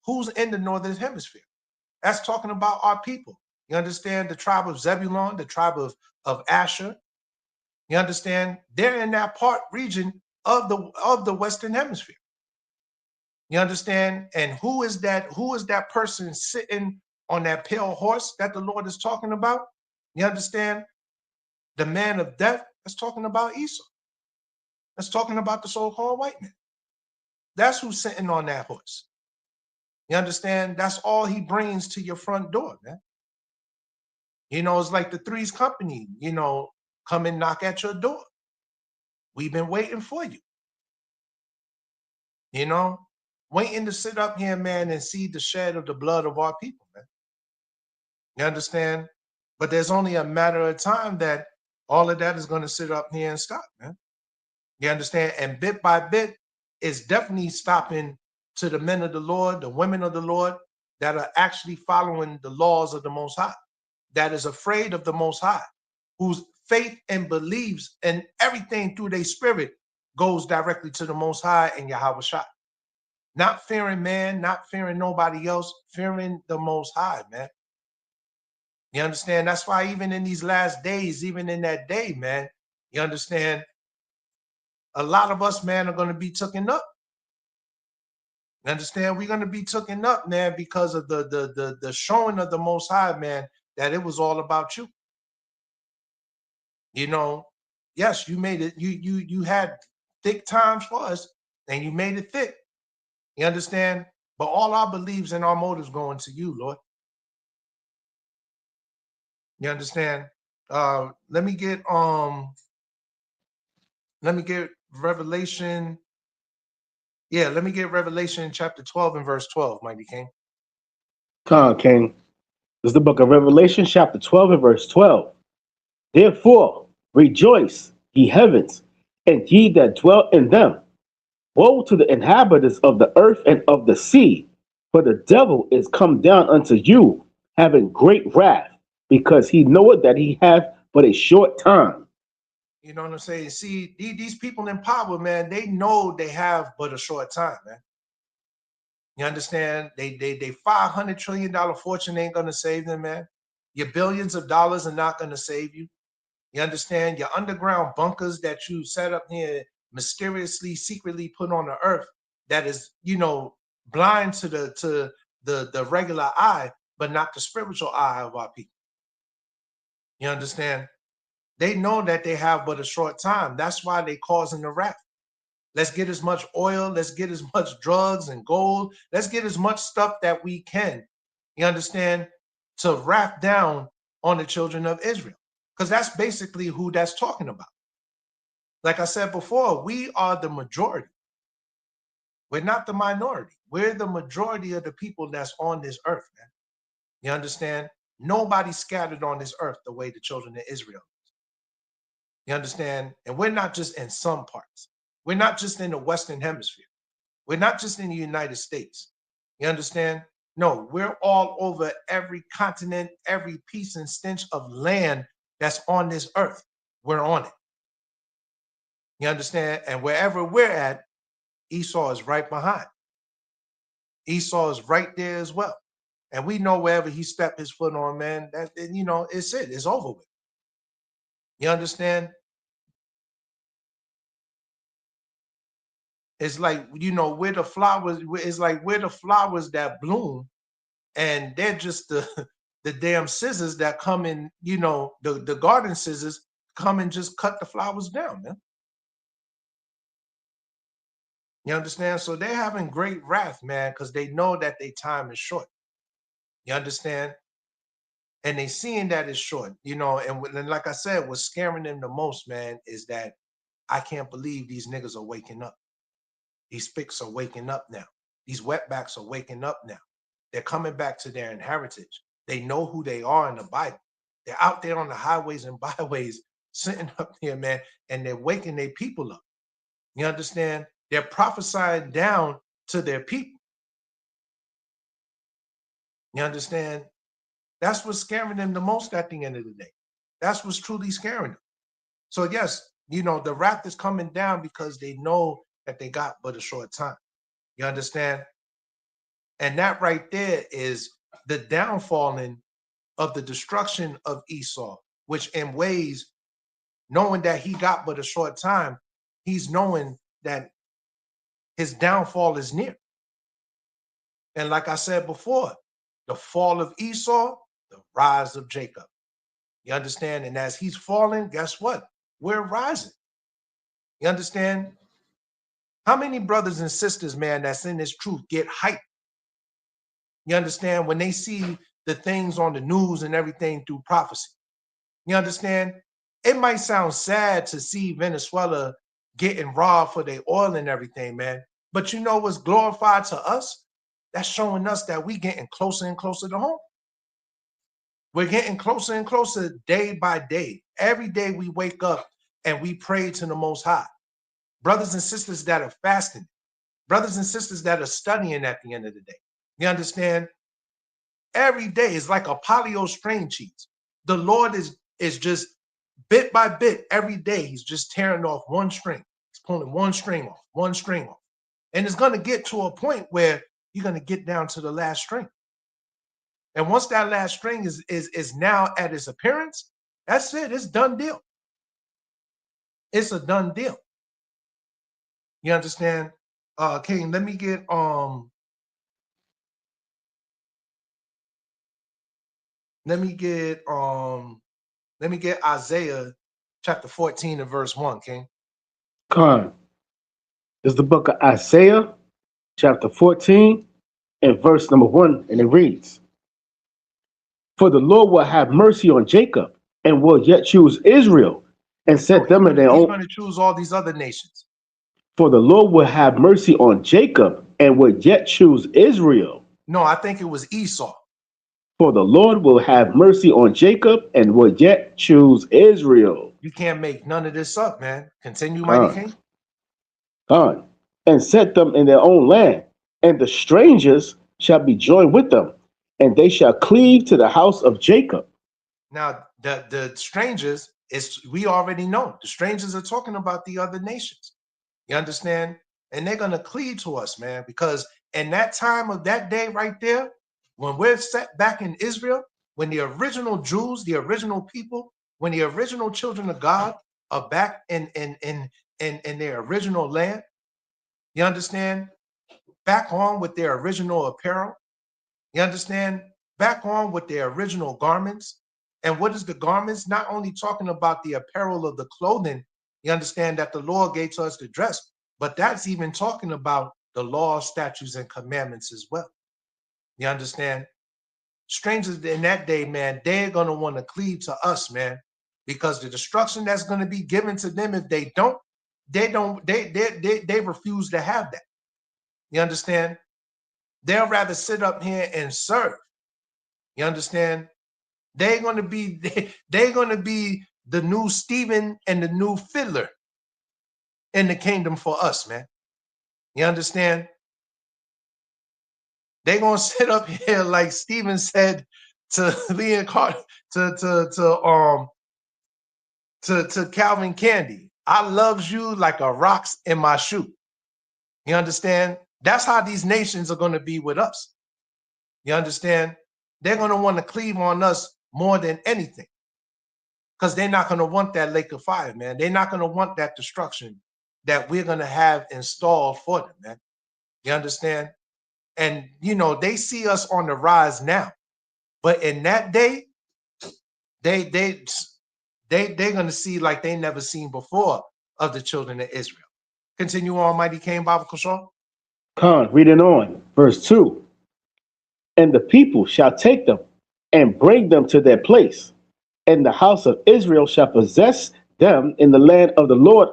who's in the Northern Hemisphere? That's talking about our people. You understand? The tribe of Zebulon, the tribe of Asher. You understand? They're in that region of the Western Hemisphere. You understand? And who is that person sitting on that pale horse that the Lord is talking about? You understand? The man of death, that's talking about Esau. That's talking about the so-called white man. That's who's sitting on that horse. You understand? That's all he brings to your front door, man. It's like the Three's Company, come and knock at your door. We've been waiting for you. Waiting to sit up here, man, and see the shed of the blood of our people, man. You understand? But there's only a matter of time that all of that is going to sit up here and stop, man. You understand? And bit by bit, it's definitely stopping to the men of the Lord, the women of the Lord that are actually following the laws of the Most High, that is afraid of the Most High, whose faith and believes and everything through their spirit goes directly to the Most High and Yahweh Shai. Not fearing man, not fearing nobody else, fearing the Most High, man. You understand? That's why even in these last days, even in that day, man, you understand, a lot of us, man, are going to be taken up. You understand? We're going to be taken up, man, because of the showing of the Most High, man, that it was all about you. Yes, you made it. You had thick times for us, and you made it thick. You understand? But all our beliefs and our motives going to you, Lord. You understand? Let me get Revelation. Yeah, let me get Revelation chapter 12 and verse 12, Mighty King. Come on, King. This is the book of Revelation, chapter 12 and verse 12. Therefore, rejoice, ye heavens, and ye that dwell in them. Woe to the inhabitants of the earth and of the sea, for the devil is come down unto you, having great wrath, because he knoweth that he hath but a short time. You know what I'm saying? See, these people in power, man, they know they have but a short time, man. You understand? They $500 trillion fortune ain't gonna save them, man. Your billions of dollars are not gonna save you. You understand? Your underground bunkers that you set up here mysteriously, secretly put on the earth that is, you know, blind to the regular eye, but not the spiritual eye of our people. You understand? They know that they have but a short time. That's why they causing the wrath. Let's get as much oil. Let's get as much drugs and gold. Let's get as much stuff that we can, you understand, to wrap down on the children of Israel. Because that's basically who that's talking about. Like I said before, we are the majority. We're not the minority. We're the majority of the people that's on this earth, man. You understand? Nobody's scattered on this earth the way the children of Israel. You understand? And we're not just in some parts. We're not just in the Western Hemisphere. We're not just in the United States. You understand? No, we're all over every continent, every piece and stench of land that's on this earth. We're on it. You understand? And wherever we're at, Esau is right behind. Esau is right there as well. And we know wherever he stepped his foot on, man, that, you know, it's it. It's over with. You understand? It's like, you know, we're the flowers. It's like we're the flowers that bloom, and they're just the damn scissors that come in, you know, the garden scissors come and just cut the flowers down, man. You understand? So they're having great wrath, man, because they know that their time is short. You understand? And they seeing that it's short, you know, and like I said, what's scaring them the most, man, is that I can't believe these niggas are waking up. These spicks are waking up now. These wetbacks are waking up now. They're coming back to their heritage. They know who they are in the Bible. They're out there on the highways and byways, sitting up there, man, and they're waking their people up. You understand? They're prophesying down to their people. You understand? That's what's scaring them the most at the end of the day. That's what's truly scaring them. So yes, you know, the wrath is coming down because they know that they got but a short time. You understand? And that right there is the downfalling of the destruction of Esau, which in ways, knowing that he got but a short time, he's knowing that his downfall is near. And like I said before, the fall of Esau, the rise of Jacob. You understand? And as he's falling, guess what? We're rising. You understand? How many brothers and sisters, man, that's in this truth get hyped? You understand? When they see the things on the news and everything through prophecy. You understand? It might sound sad to see Venezuela getting robbed for their oil and everything, man. But you know what's glorified to us? That's showing us that we getting closer and closer to home. We're getting closer and closer day by day. Every day we wake up and we pray to the Most High. Brothers and sisters that are fasting, brothers and sisters that are studying at the end of the day. You understand? Every day is like a polio string cheese. The Lord is just bit by bit, every day, he's just tearing off one string. He's pulling one string off, one string off. And it's going to get to a point where you're going to get down to the last string. And once that last string is now at its appearance, that's it. It's done deal. It's a done deal. You understand? King, let me get Isaiah chapter 14 and verse 1, King. Khan. This is the book of Isaiah, chapter 14, and verse number 1, and it reads, "For the Lord will have mercy on Jacob, and will yet choose Israel, and set them in their own." He's going to choose all these other nations. For the Lord will have mercy on Jacob, and will yet choose Israel. No, I think it was Esau. For the Lord will have mercy on Jacob, and will yet choose Israel. You can't make none of this up, man. Continue, Mighty King. And set them in their own land, and the strangers shall be joined with them, and they shall cleave to the house of Jacob. Now, the strangers we already know. The strangers are talking about the other nations. You understand? And they're going to cleave to us, man, because in that time of that day right there, when we're set back in Israel, when the original Jews, the original people, when the original children of God are back in their original land, you understand? Back on with their original apparel, you understand? Back on with their original garments. And what is the garments? Not only talking about the apparel of the clothing, you understand, that the Lord gave to us to dress, but that's even talking about the law, statutes, and commandments as well. You understand? Strangers in that day, man, they're going to want to cleave to us, man, because the destruction that's going to be given to them if they refuse to have that. You understand? They'll rather sit up here and serve. You understand? They're going to be the new Stephen and the new fiddler in the kingdom for us, man. You understand? They're going to sit up here like Stephen said to Leon Carter, to Calvin Candy. I loves you like a rocks in my shoe. You understand? That's how these nations are going to be with us. You understand? They're going to want to cleave on us more than anything, because they're not going to want that lake of fire, man. They're not going to want that destruction that we're going to have installed for them, man. You understand? And, you know, they see us on the rise now, but in that day, they're going to see like they never seen before of the children of Israel. Continue on, Mighty King Bible Control. Con, reading on, verse 2. And the people shall take them and bring them to their place, and the house of Israel shall possess them in the land of the Lord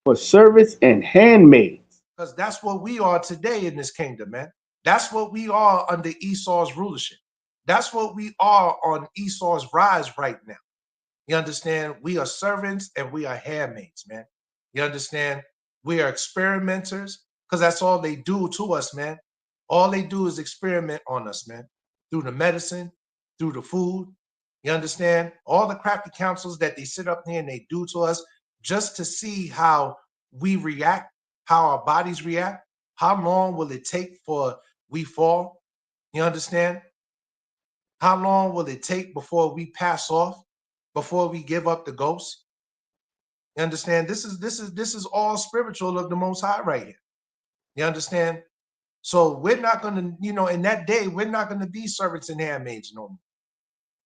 for servants and handmaids. Because that's what we are today in this kingdom, man. That's what we are under Esau's rulership. That's what we are on Esau's rise right now. You understand? We are servants and we are handmaids, man. You understand? We are experimenters, because that's all they do to us, man. All they do is experiment on us, man, through the medicine, through the food. You understand? All the crafty counsels that they sit up here and they do to us just to see how we react, how our bodies react. How long will it take for we fall? You understand? How long will it take before we pass off, before we give up the ghost? You understand? This is all spiritual of the Most High right here. You understand? So we're not going to, you know, in that day, we're not going to be servants and handmaids no more.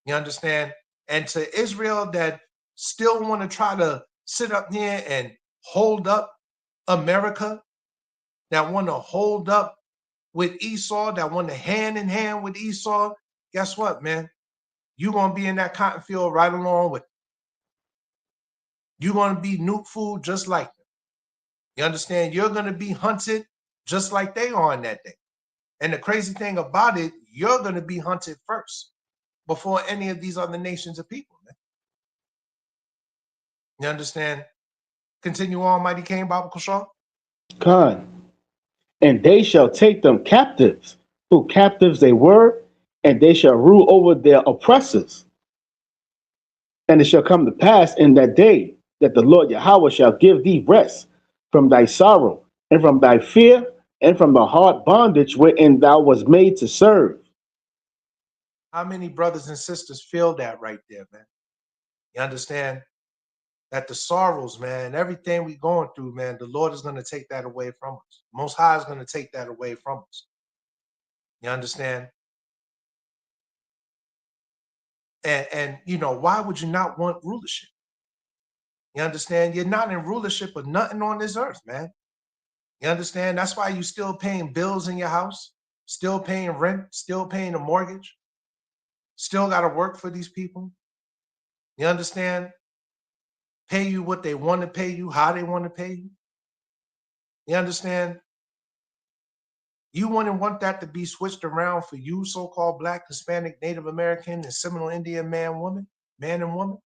You understand? And to Israel that still want to try to sit up here and hold up America, that want to hold up with Esau, that want to hand in hand with Esau, guess what, man? You're going to be in that cotton field right along with them. You're going to be nuke food just like them. You understand? You're going to be hunted just like they are on that day. And the crazy thing about it, you're going to be hunted first before any of these other nations of people, man. You understand? Continue on, Mighty King Bible Control. Con. And they shall take them captives, who captives they were, and they shall rule over their oppressors. And it shall come to pass in that day that the Lord Yahweh shall give thee rest from thy sorrow, and from thy fear, and from the hard bondage wherein thou was made to serve. How many brothers and sisters feel that right there, man? You understand? That the sorrows, man, everything we going through, man, the Lord is going to take that away from us. Most High is going to take that away from us. You understand? And you know, why would you not want rulership? You understand? You're not in rulership of nothing on this earth, man. You understand? That's why you still paying bills in your house, still paying rent, still paying a mortgage, still got to work for these people. You understand? Pay you what they want to pay you, how they want to pay you. You understand? You wouldn't want that to be switched around for you, so-called Black, Hispanic, Native American, and Seminole Indian man and woman.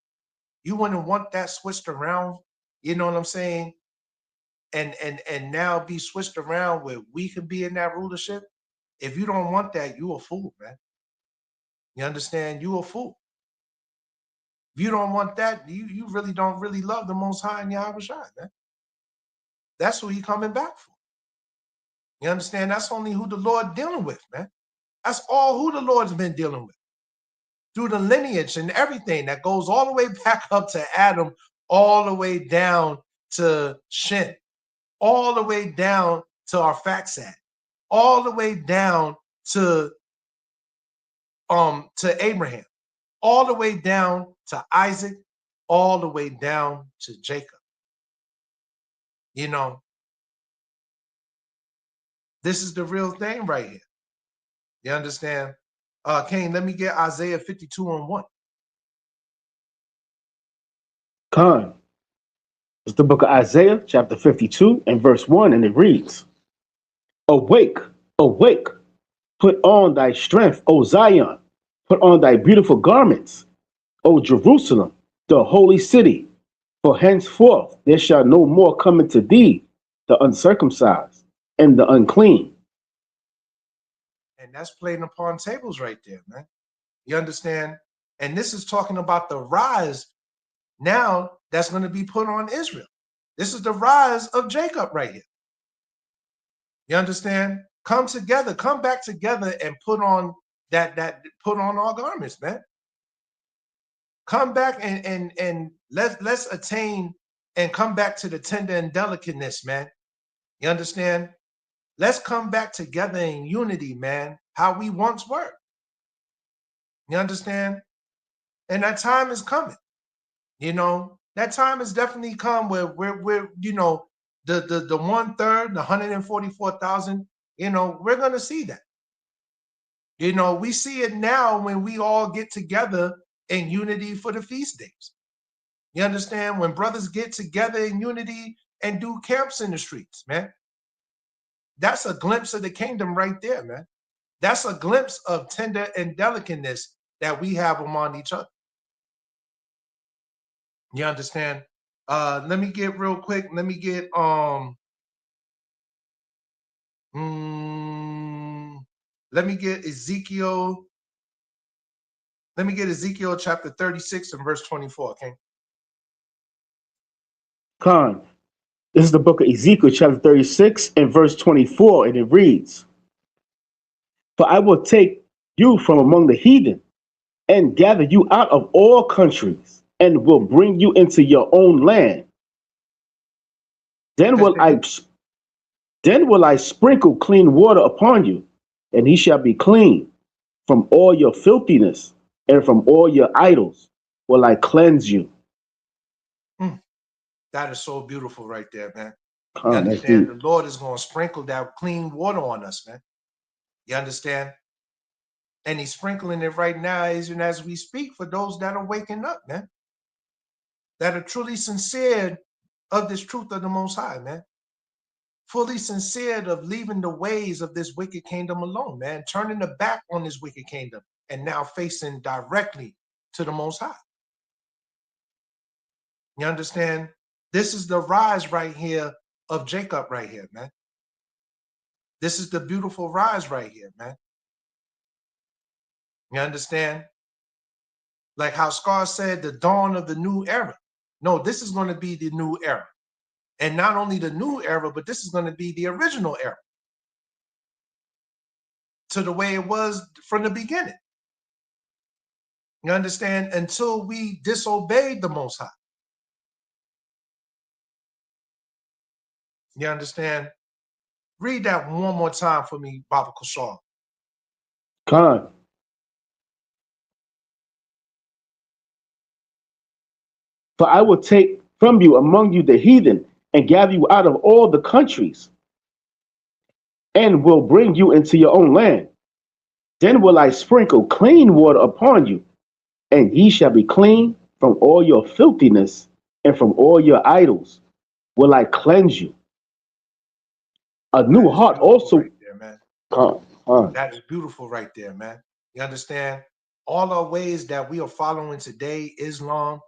You wouldn't want that switched around, you know what I'm saying? And now be switched around where we could be in that rulership. If you don't want that, you a fool, man. You understand? You a fool. If you don't want that, you really don't really love the Most High and Yahweh Shai, man. That's who he coming back for. You understand? That's only who the Lord dealing with, man. That's all who the Lord's been dealing with. Through the lineage and everything that goes all the way back up to Adam, all the way down to Shem, all the way down to Arphaxad, all the way down to Abraham, all the way down to Isaac, all the way down to Jacob. You know, this is the real thing right here. You understand? Cain, let me get Isaiah 52:1. Khan. It's the book of Isaiah, chapter 52, and verse 1, and it reads, Awake, awake, put on thy strength, O Zion, put on thy beautiful garments, O Jerusalem, the holy city, for henceforth there shall no more come into thee the uncircumcised and the unclean. And that's playing upon tables right there, man. You understand? And this is talking about the rise now that's going to be put on Israel. This is the rise of Jacob right here. You understand? Come together, come back together and put on put on our garments, man. Come back and let's attain and come back to the tender and delicateness, man. You understand? Let's come back together in unity, man, how we once were. You understand? And that time is coming. You know, that time has definitely come where we're you know, the 1/3, the 144,000, you know, we're gonna see that. You know, we see it now when we all get together in unity for the feast days. You understand? When brothers get together in unity and do camps in the streets, man. That's a glimpse of the kingdom right there, man. That's a glimpse of tender and delicateness that we have among each other. You understand? Let me get real quick. Let me get let me get Ezekiel. Let me get Ezekiel chapter 36 and verse 24. Okay. Khan. This is the book of Ezekiel, chapter 36, and verse 24, and it reads, For I will take you from among the heathen and gather you out of all countries and will bring you into your own land. Then will I sprinkle clean water upon you, and he shall be clean. From all your filthiness and from all your idols will I cleanse you. That is so beautiful right there, man. Khan, you understand? The Lord is going to sprinkle that clean water on us, man. You understand? And he's sprinkling it right now even as we speak for those that are waking up, man. That are truly sincere of this truth of the Most High, man. Fully sincere of leaving the ways of this wicked kingdom alone, man. Turning the back on this wicked kingdom and now facing directly to the Most High. You understand? This is the rise right here of Jacob right here, man. This is the beautiful rise right here, man. You understand? Like how Scar said, the dawn of the new era. No, this is going to be the new era. And not only the new era, but this is going to be the original era. To the way it was from the beginning. You understand? Until we disobeyed the Most High. You understand? Read that one more time for me, Baba Kushal. Khan. For I will take from you among you the heathen and gather you out of all the countries and will bring you into your own land. Then will I sprinkle clean water upon you, and ye shall be clean. From all your filthiness and from all your idols will I cleanse you. A new heart also. Right there, man. That is beautiful right there, man. You understand? All our ways that we are following today, Islam,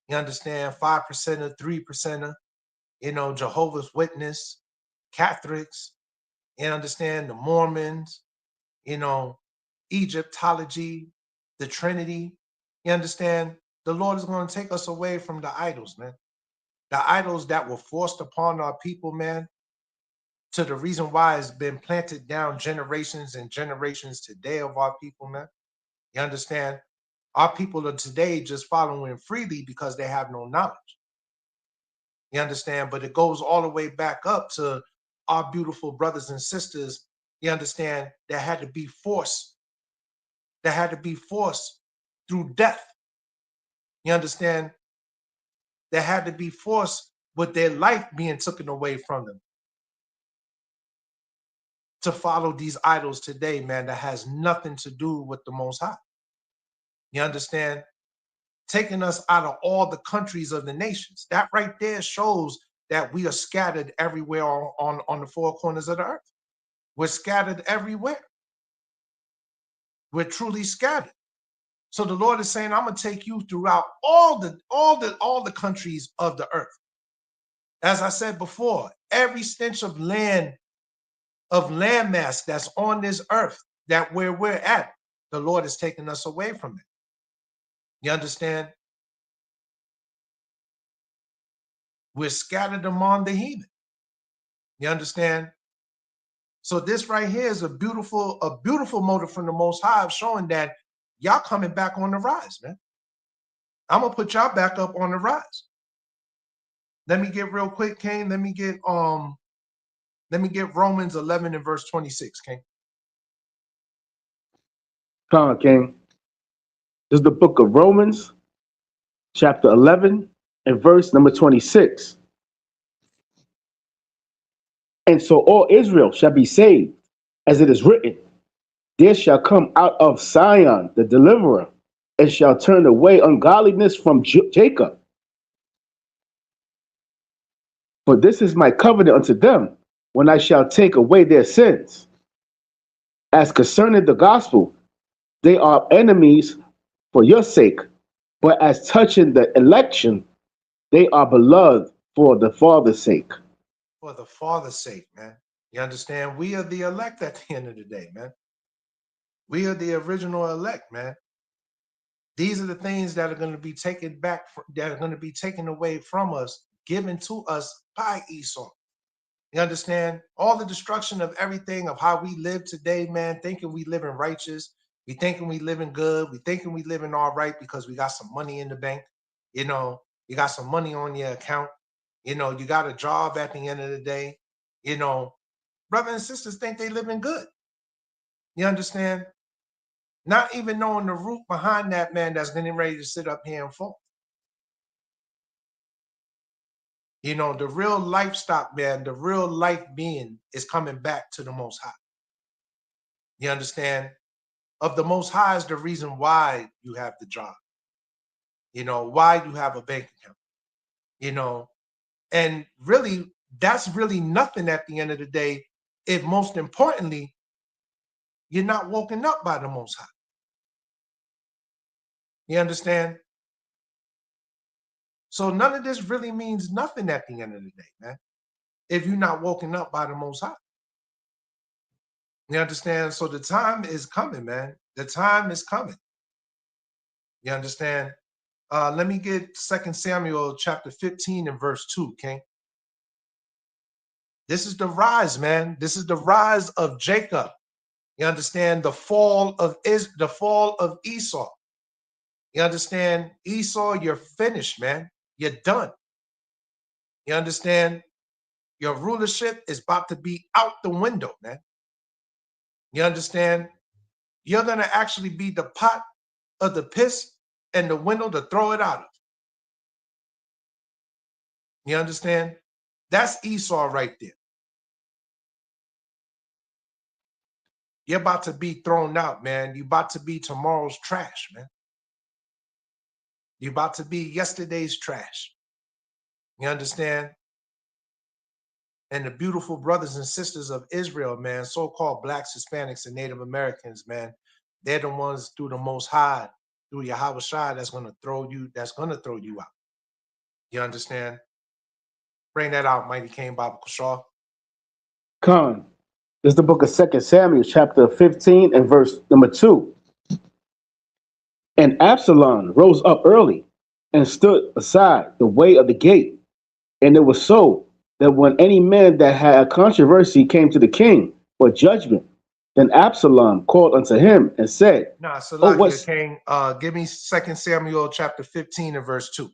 you understand, 5%, 3%, you know, Jehovah's Witness, Catholics, you understand, the Mormons, you know, Egyptology, the Trinity, you understand? the Lord is going to take us away from the idols, man. The idols that were forced upon our people, man, to the reason why it's been planted down generations and generations today of our people, man. You understand? Our people are today just following freely because they have no knowledge. You understand? But it goes all the way back up to our beautiful brothers and sisters, you understand, that had to be forced. That had to be forced through death. You understand? That had to be forced with their life being taken away from them to follow these idols today, man, that has nothing to do with the Most High. You understand? Taking us out of all the countries of the nations. That right there shows that we are scattered everywhere on the four corners of the earth. We're scattered everywhere. We're truly scattered. So the Lord is saying, I'm gonna take you throughout all the countries of the earth. As I said before, every stench of landmass that's on this earth, that where we're at, the Lord is taking us away from it. You understand? We're scattered among the heathen. You understand? So this right here is a beautiful motive from the Most High, showing that y'all coming back on the rise, man. I'm gonna put y'all back up on the rise. Let me get real quick, Cain. Let me get Romans 11 and verse 26, Cain. Come on, King. This is the book of Romans, chapter 11 and verse number 26. And so all Israel shall be saved, as it is written, there shall come out of Zion the deliverer, and shall turn away ungodliness from Jacob. For this is my covenant unto them, when I shall take away their sins. As concerning the gospel, they are enemies for your sake, but as touching the election, they are beloved for the Father's sake. For the Father's sake, man. You understand? We are the elect at the end of the day, man. We are the original elect, man. These are the things that are going to be taken back, that are going to be taken away from us, given to us by Esau. You understand? All the destruction of everything of how we live today, man, thinking we living righteous, we thinking we living good, we thinking we living all right because we got some money in the bank. You know, you got some money on your account. You know, you got a job at the end of the day. You know, brothers and sisters think they living good. You understand? Not even knowing the root behind that, man, that's getting ready to sit up here and fall. You know, the real livestock, man, the real life being is coming back to the Most High. You understand? Of the Most High is the reason why you have the job. You know, why you have a bank account. You know, and really, that's really nothing at the end of the day, if most importantly, you're not woken up by the Most High. You understand? So none of this really means nothing at the end of the day, man, if you're not woken up by the Most High. You understand? So the time is coming, man. The time is coming. You understand? Let me get 2 Samuel chapter 15 and verse 2, King. This is the rise, man. This is the rise of Jacob. You understand? The fall of Esau. You understand? Esau, you're finished, man. You're done. You understand? Your rulership is about to be out the window, man. You understand? You're going to actually be the pot of the piss and the window to throw it out of. You understand? That's Esau right there. You're about to be thrown out, man. You're about to be tomorrow's trash, man. You're about to be yesterday's trash. You understand? And the beautiful brothers and sisters of Israel, man, so-called blacks, Hispanics, and Native Americans, man, they're the ones through the Most High, through Yahweh Shai, that's going to throw you out. You understand? Bring that out, Mighty King Baba Kushaw. Khan. This is the book of 2 Samuel, chapter 15 and verse number 2. And Absalom rose up early and stood aside the way of the gate. And it was so that when any man that had a controversy came to the king for judgment, then Absalom called unto him and said, Nah, Oh, Salakia what's King, give me 2 Samuel chapter 15 and verse 2.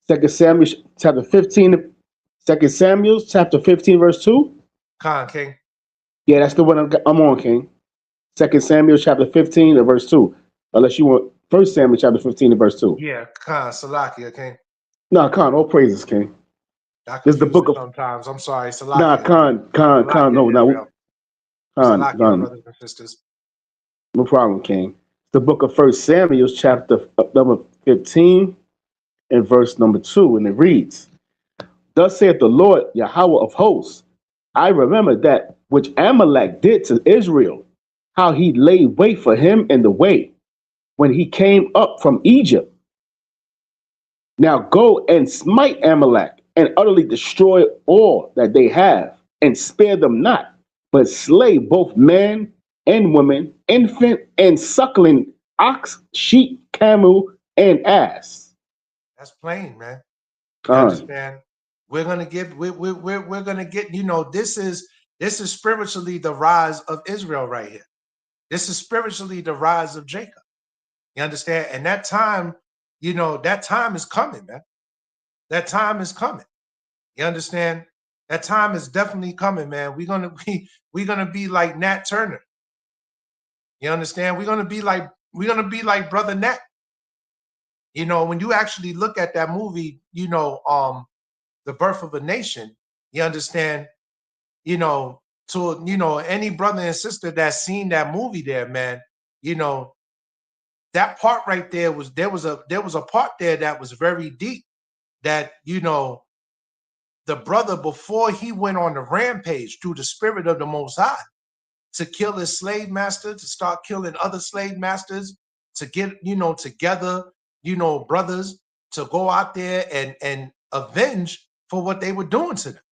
2 Samuel chapter 15, 2 Samuel chapter 15, verse 2? Khan King. Yeah, that's the one I'm on, King. 2 Samuel chapter 15 and verse 2. Unless you want 1 Samuel chapter 15 and verse 2. Yeah, Khan, Salakia King. No, Khan, all praises, King. I This is the confuse book it of sometimes. I'm sorry, Nah, Salakia. Khan, no, Salakia no, Israel. Salakia, Khan, brothers and sisters. no problem, King. The book of 1 Samuel chapter number 15 and verse number 2, and it reads, Thus saith the Lord Yahweh of hosts, I remember that which Amalek did to Israel, how he laid wait for him in the way when he came up from Egypt. Now go and smite Amalek and utterly destroy all that they have, and spare them not, but slay both man and woman, infant and suckling, ox, sheep, camel, and ass. That's plain, man. You Khan, understand? We're gonna get we're gonna get, this is spiritually the rise of Israel right here. This is spiritually the rise of Jacob. You understand? And that time, that time is coming, man. That time is coming. You understand? That time is definitely coming, man. We're gonna be like Nat Turner. You understand? We're gonna be like Brother Nat. When you actually look at that movie, The Birth of a Nation, you understand, to any brother and sister that's seen that movie there, man, that part right there there was a part there that was very deep, that the brother, before he went on the rampage through the spirit of the Most High to kill his slave master, to start killing other slave masters, to get together, brothers, to go out there and avenge for what they were doing to them.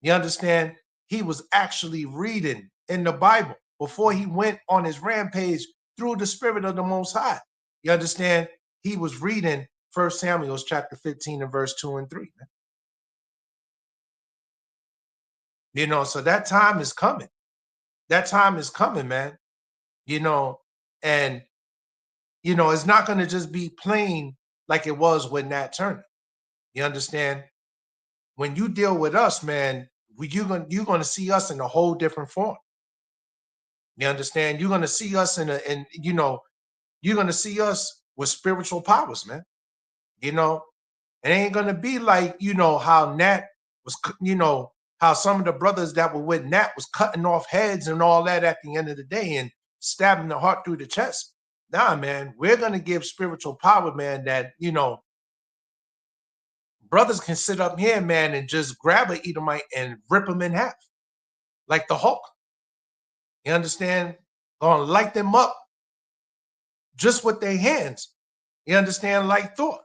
You understand? He was actually reading in the Bible before he went on his rampage through the spirit of the Most High. You understand? He was reading 1 Samuel chapter 15 and verse 2 and 3. So that time is coming. That time is coming, man. And it's not going to just be plain like it was with Nat Turner. You understand? When you deal with us, man, you're going to see us in a whole different form. You understand? You're going to see us you're going to see us with spiritual powers, man. It ain't going to be like, how Nat was, how some of the brothers that were with Nat was cutting off heads and all that at the end of the day and stabbing the heart through the chest. Nah, man, we're going to give spiritual power, man, that, brothers can sit up here, man, and just grab an Edomite and rip him in half like the Hulk. You understand? Gonna light them up just with their hands. You understand? Like Thor.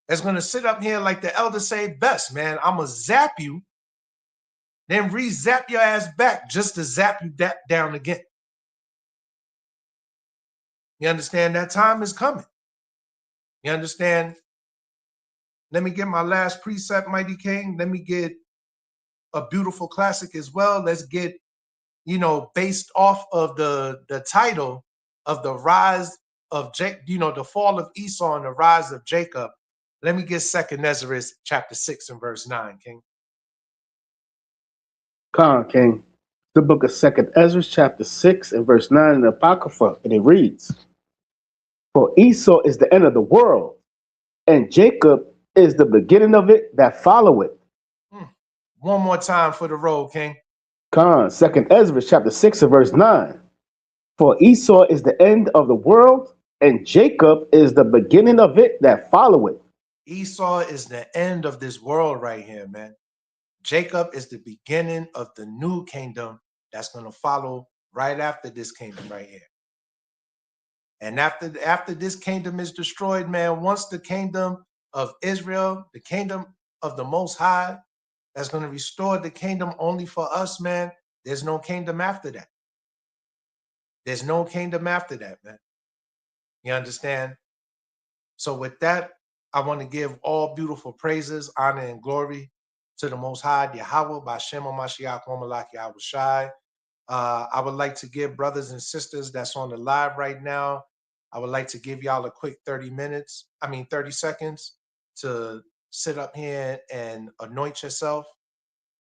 That's gonna sit up here like the elder say best, man. I'm gonna zap you, then re-zap your ass back just to zap you down again. You understand? That time is coming. You understand? Let me get my last precept, Mighty King. Let me get a beautiful classic as well. Let's get, based off of the title of the rise of Jacob, the fall of Esau and the rise of Jacob. Let me get 2 Ezra chapter 6 and verse 9, King. Khan, King. The book of 2 Ezra chapter 6 and verse 9 in the Apocrypha, and it reads, For Esau is the end of the world, and Jacob is the beginning of it that follow it. One more time for the road, King. Khan, 2 Ezra chapter 6 and verse 9. For Esau is the end of the world, and Jacob is the beginning of it that follow it. Esau is the end of this world right here, man. Jacob is the beginning of the new kingdom that's going to follow right after this kingdom right here. And after this kingdom is destroyed, man, once the kingdom of Israel, the kingdom of the Most High, that's going to restore the kingdom only for us, man, there's no kingdom after that. There's no kingdom after that, man. You understand? So with that, I want to give all beautiful praises, honor, and glory to the Most High, Yahweh, B'Shem HaMashiach, Womalak Yahweh Shai. I would like to give brothers and sisters that's on the live right now, I would like to give y'all a quick 30 seconds to sit up here and anoint yourself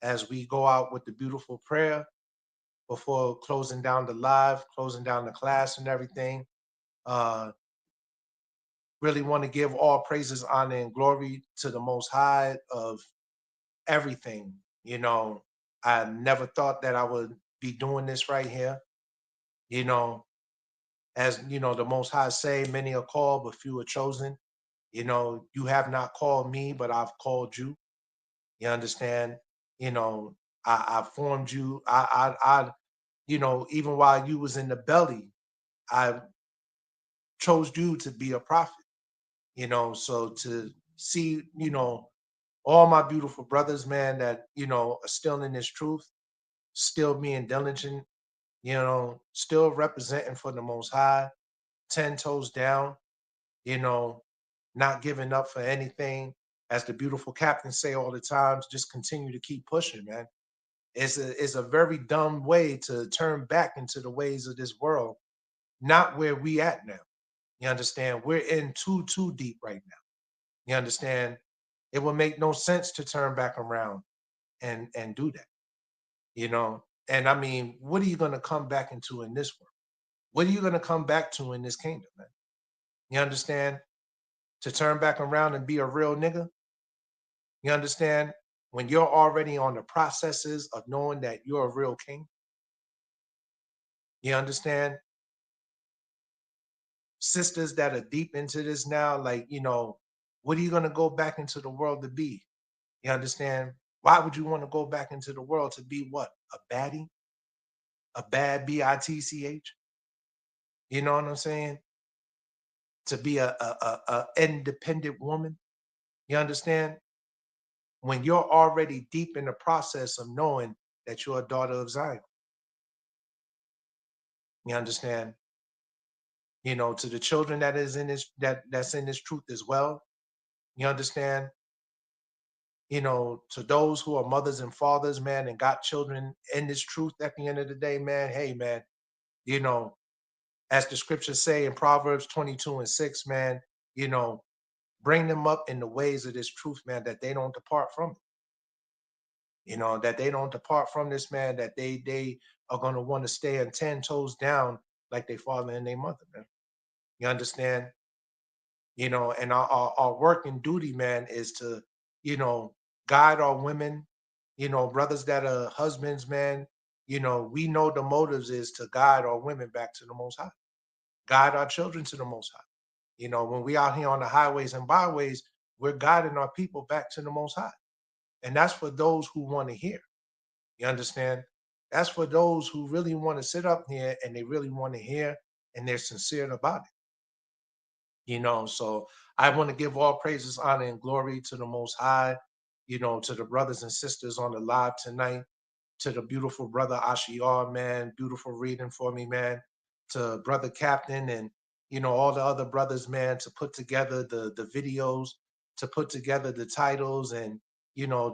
as we go out with the beautiful prayer before closing down the live, closing down the class and everything. Really want to give all praises, honor, and glory to the Most High of everything. You know, I never thought that I would be doing this right here. You know, as you know, the Most High say, many are called, but few are chosen. You know, you have not called me, but I've called you. You understand? You know, I formed you. You know, even while you was in the belly, I chose you to be a prophet. You know, so to see, you know, all my beautiful brothers, man, that, you know, are still in this truth, still being diligent, you know, still representing for the Most High, 10 toes down, you know, not giving up for anything. As the beautiful captain say all the time, just continue to keep pushing, man. It's a very dumb way to turn back into the ways of this world, not where we at now. You understand? We're in too deep right now. You understand? It will make no sense to turn back around and do that, you know. And I mean, what are you going to come back into in this world? What are you going to come back to in this kingdom, man? You understand? To turn back around and be a real nigga. You understand? When you're already on the processes of knowing that you're a real king. You understand? Sisters that are deep into this now, like, you know, what are you going to go back into the world to be? You understand? Why would you want to go back into the world to be what? A baddie? A bad bitch? You know what I'm saying? To be a independent woman. You understand? When you're already deep in the process of knowing that you're a daughter of Zion. You understand? You know, to the children that is in this that's in this truth as well. You understand? You know, to those who are mothers and fathers, man, and got children in this truth at the end of the day, man, hey man, you know, as the scriptures say in Proverbs 22:6, man, you know, bring them up in the ways of this truth, man, that they don't depart from it. You know, that they don't depart from this, man, that they are going to want to stay on 10 toes down like their father and their mother, man. You understand? You know, and our work and duty, man, is to, you know, guide our women, you know, brothers that are husbands, man. You know, we know the motives is to guide our women back to the Most High, guide our children to the Most High. You know, when we out here on the highways and byways, we're guiding our people back to the Most High. And that's for those who want to hear. You understand? That's for those who really want to sit up here and they really want to hear and they're sincere about it. You know, so I want to give all praises, honor, and glory to the Most High, you know, to the brothers and sisters on the live tonight, to the beautiful brother Ashiar, man, beautiful reading for me, man, to brother Captain and, you know, all the other brothers, man, to put together the videos, to put together the titles and, you know,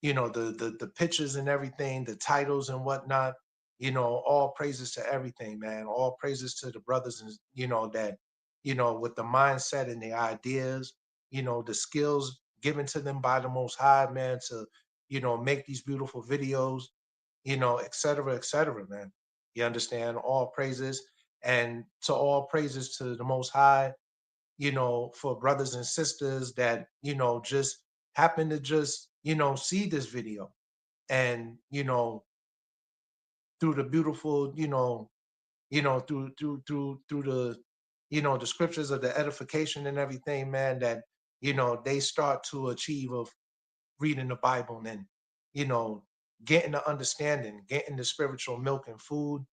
you know, the pictures and everything, the titles and whatnot, you know, all praises to everything, man. All praises to the brothers and, you know, that, you know, with the mindset and the ideas, you know, the skills given to them by the Most High, man, to, you know, make these beautiful videos, you know, et cetera, man. You understand? All praises and to all praises to the Most High, you know, for brothers and sisters that, you know, just happen to just, you know, see this video and, you know, through the beautiful, through the, you know, the scriptures of the edification and everything, man, that, you know, they start to achieve of reading the Bible and, you know, getting the understanding, getting the spiritual milk and food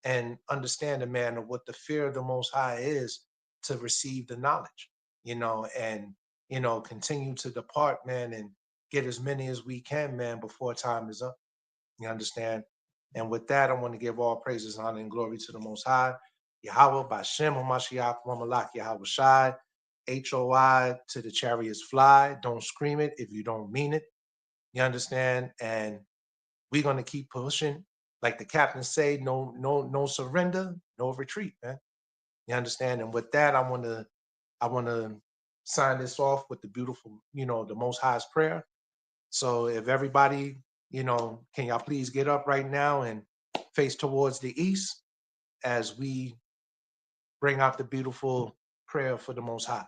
and understanding, man, of what the fear of the Most High is to receive the knowledge, you know, and, you know, continue to depart, man, and get as many as we can, man, before time is up. You understand? And with that, I want to give all praises, honor, and glory to the Most High. Yahweh Bashem Hamashiach Wamalak Yahweh Shai. HOI to the chariots fly. Don't scream it if you don't mean it. You understand? And we're gonna keep pushing. Like the captain say, no surrender, no retreat, man. You understand? And with that, I wanna sign this off with the beautiful, the Most High's prayer. So if everybody, can y'all please get up right now and face towards the east as we bring out the beautiful prayer for the Most High.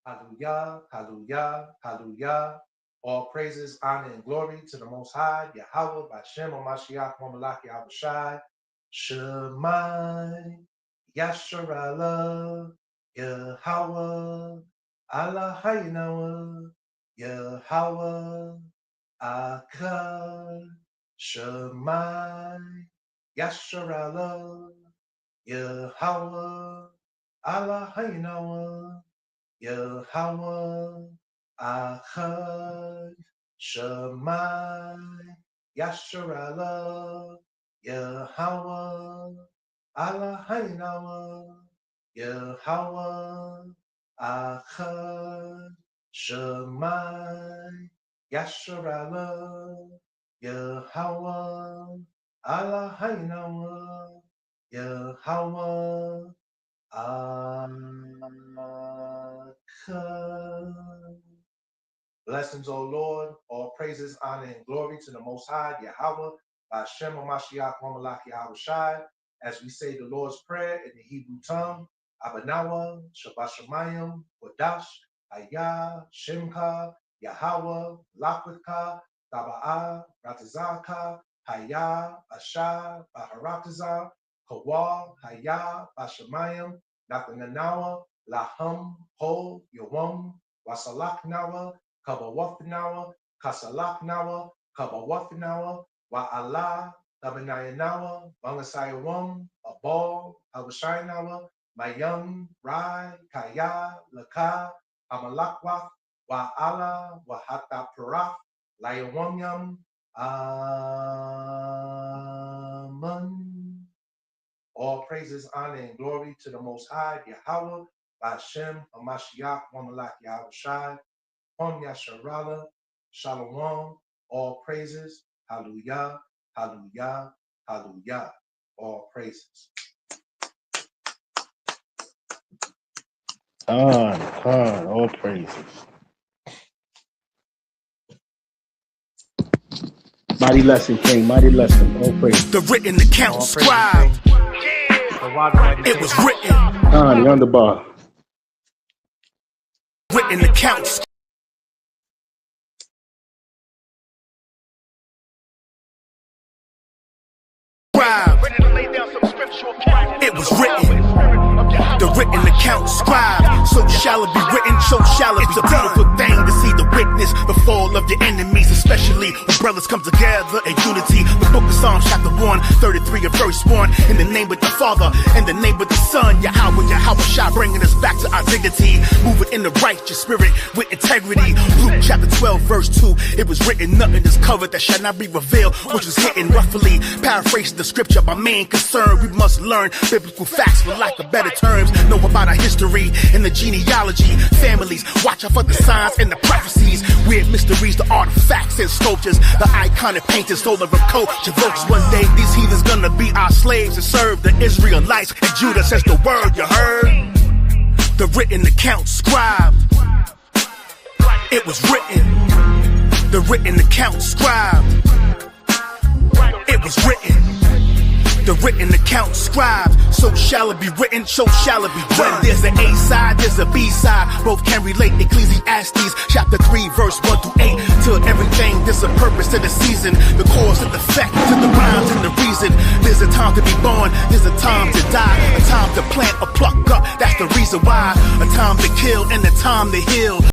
Hallelujah, hallelujah, hallelujah. All praises, honor, and glory to the Most High, Yahweh, Bashem, Mashiach, Momalak, Yahweh Shai, Shemai, Yasharala, Yahweh, Allah Haynawa, Yahweh, Akkad, Shemai, Yasharala, Yahweh, Allah Haynawa, Yahweh, Akkad, Shemai, Yasharala, Yahweh, Allah Haynawa, Yahweh, Akkad, Shemai, Yasharala, Yahweh, Allah Haynawa, Yahweh, Blessings, O Lord, all praises, honor, and glory to the Most High, Yahweh, Bashem Mashiach, Wamalak, Yahweh Shai, as we say the Lord's Prayer in the Hebrew tongue, Abanawa, Shabbat Shemayim, Kodash, Hayah, Shemka, Yahweh, Lakwithka, Taba'ah, Ratizaka, Hayah, Ashah, Baharatizah, Kawal, Hayah, Bashemayim, Nathananawa, Laham, Ho, Yawam, Wasalaknawa, Kabawafnawa, Kasalaknawa, Kabawafnawa, Wa'ala, Tabanayanawa, Bangasayawam, Abal, Abashaynawa, Mayam, Rai, Kaya, Laka, Amalakwa, Wa'ala, Wahata Paraf, Layawamyam, Amen. All praises, honor, and glory to the Most High, Yahweh, Bashem, Hamashiach, Wamalak, Yahweh Shai, Hom Yasharala, Shalom, all praises, hallelujah, hallelujah, hallelujah, all praises. All praises. Mighty lesson, King, mighty lesson, all praises. The written account scribe. It was written. The underbar. Written accounts. It was written. The written account scribe. So shall it be written, so shall it be done. It's a beautiful thing to see the witness, the fall of your enemies, especially when brothers come together in unity. The book of Psalms chapter 133 and verse 1. In the name of the Father, in the name of the Son, Yahweh, Yahweh Shai, bringing us back to our dignity. Moving in the righteous spirit with integrity. Luke chapter 12 verse 2. It was written, nothing is covered that shall not be revealed, which was hidden roughly. Paraphrasing the scripture, my main concern, we must learn biblical facts for lack of better terms. Know about our history and the genealogy. Families, watch out for the signs and the prophecies. Weird mysteries, the artifacts and sculptures. The iconic paintings stolen from culture. Folks, one day these heathens gonna be our slaves and serve the Israelites. And Judah says the word, you heard? The written account scribe. It was written. The written account scribe. It was written. The written account scribed, so shall it be written, so shall it be done. There's an A side, there's a B side, both can relate. Ecclesiastes chapter 3 verse 1 through 8. Till everything, there's a purpose to the season, the cause and the effect, to the rhymes and the reason. There's a time to be born, there's a time to die, a time to plant or pluck up, that's the reason why. A time to kill and a time to heal.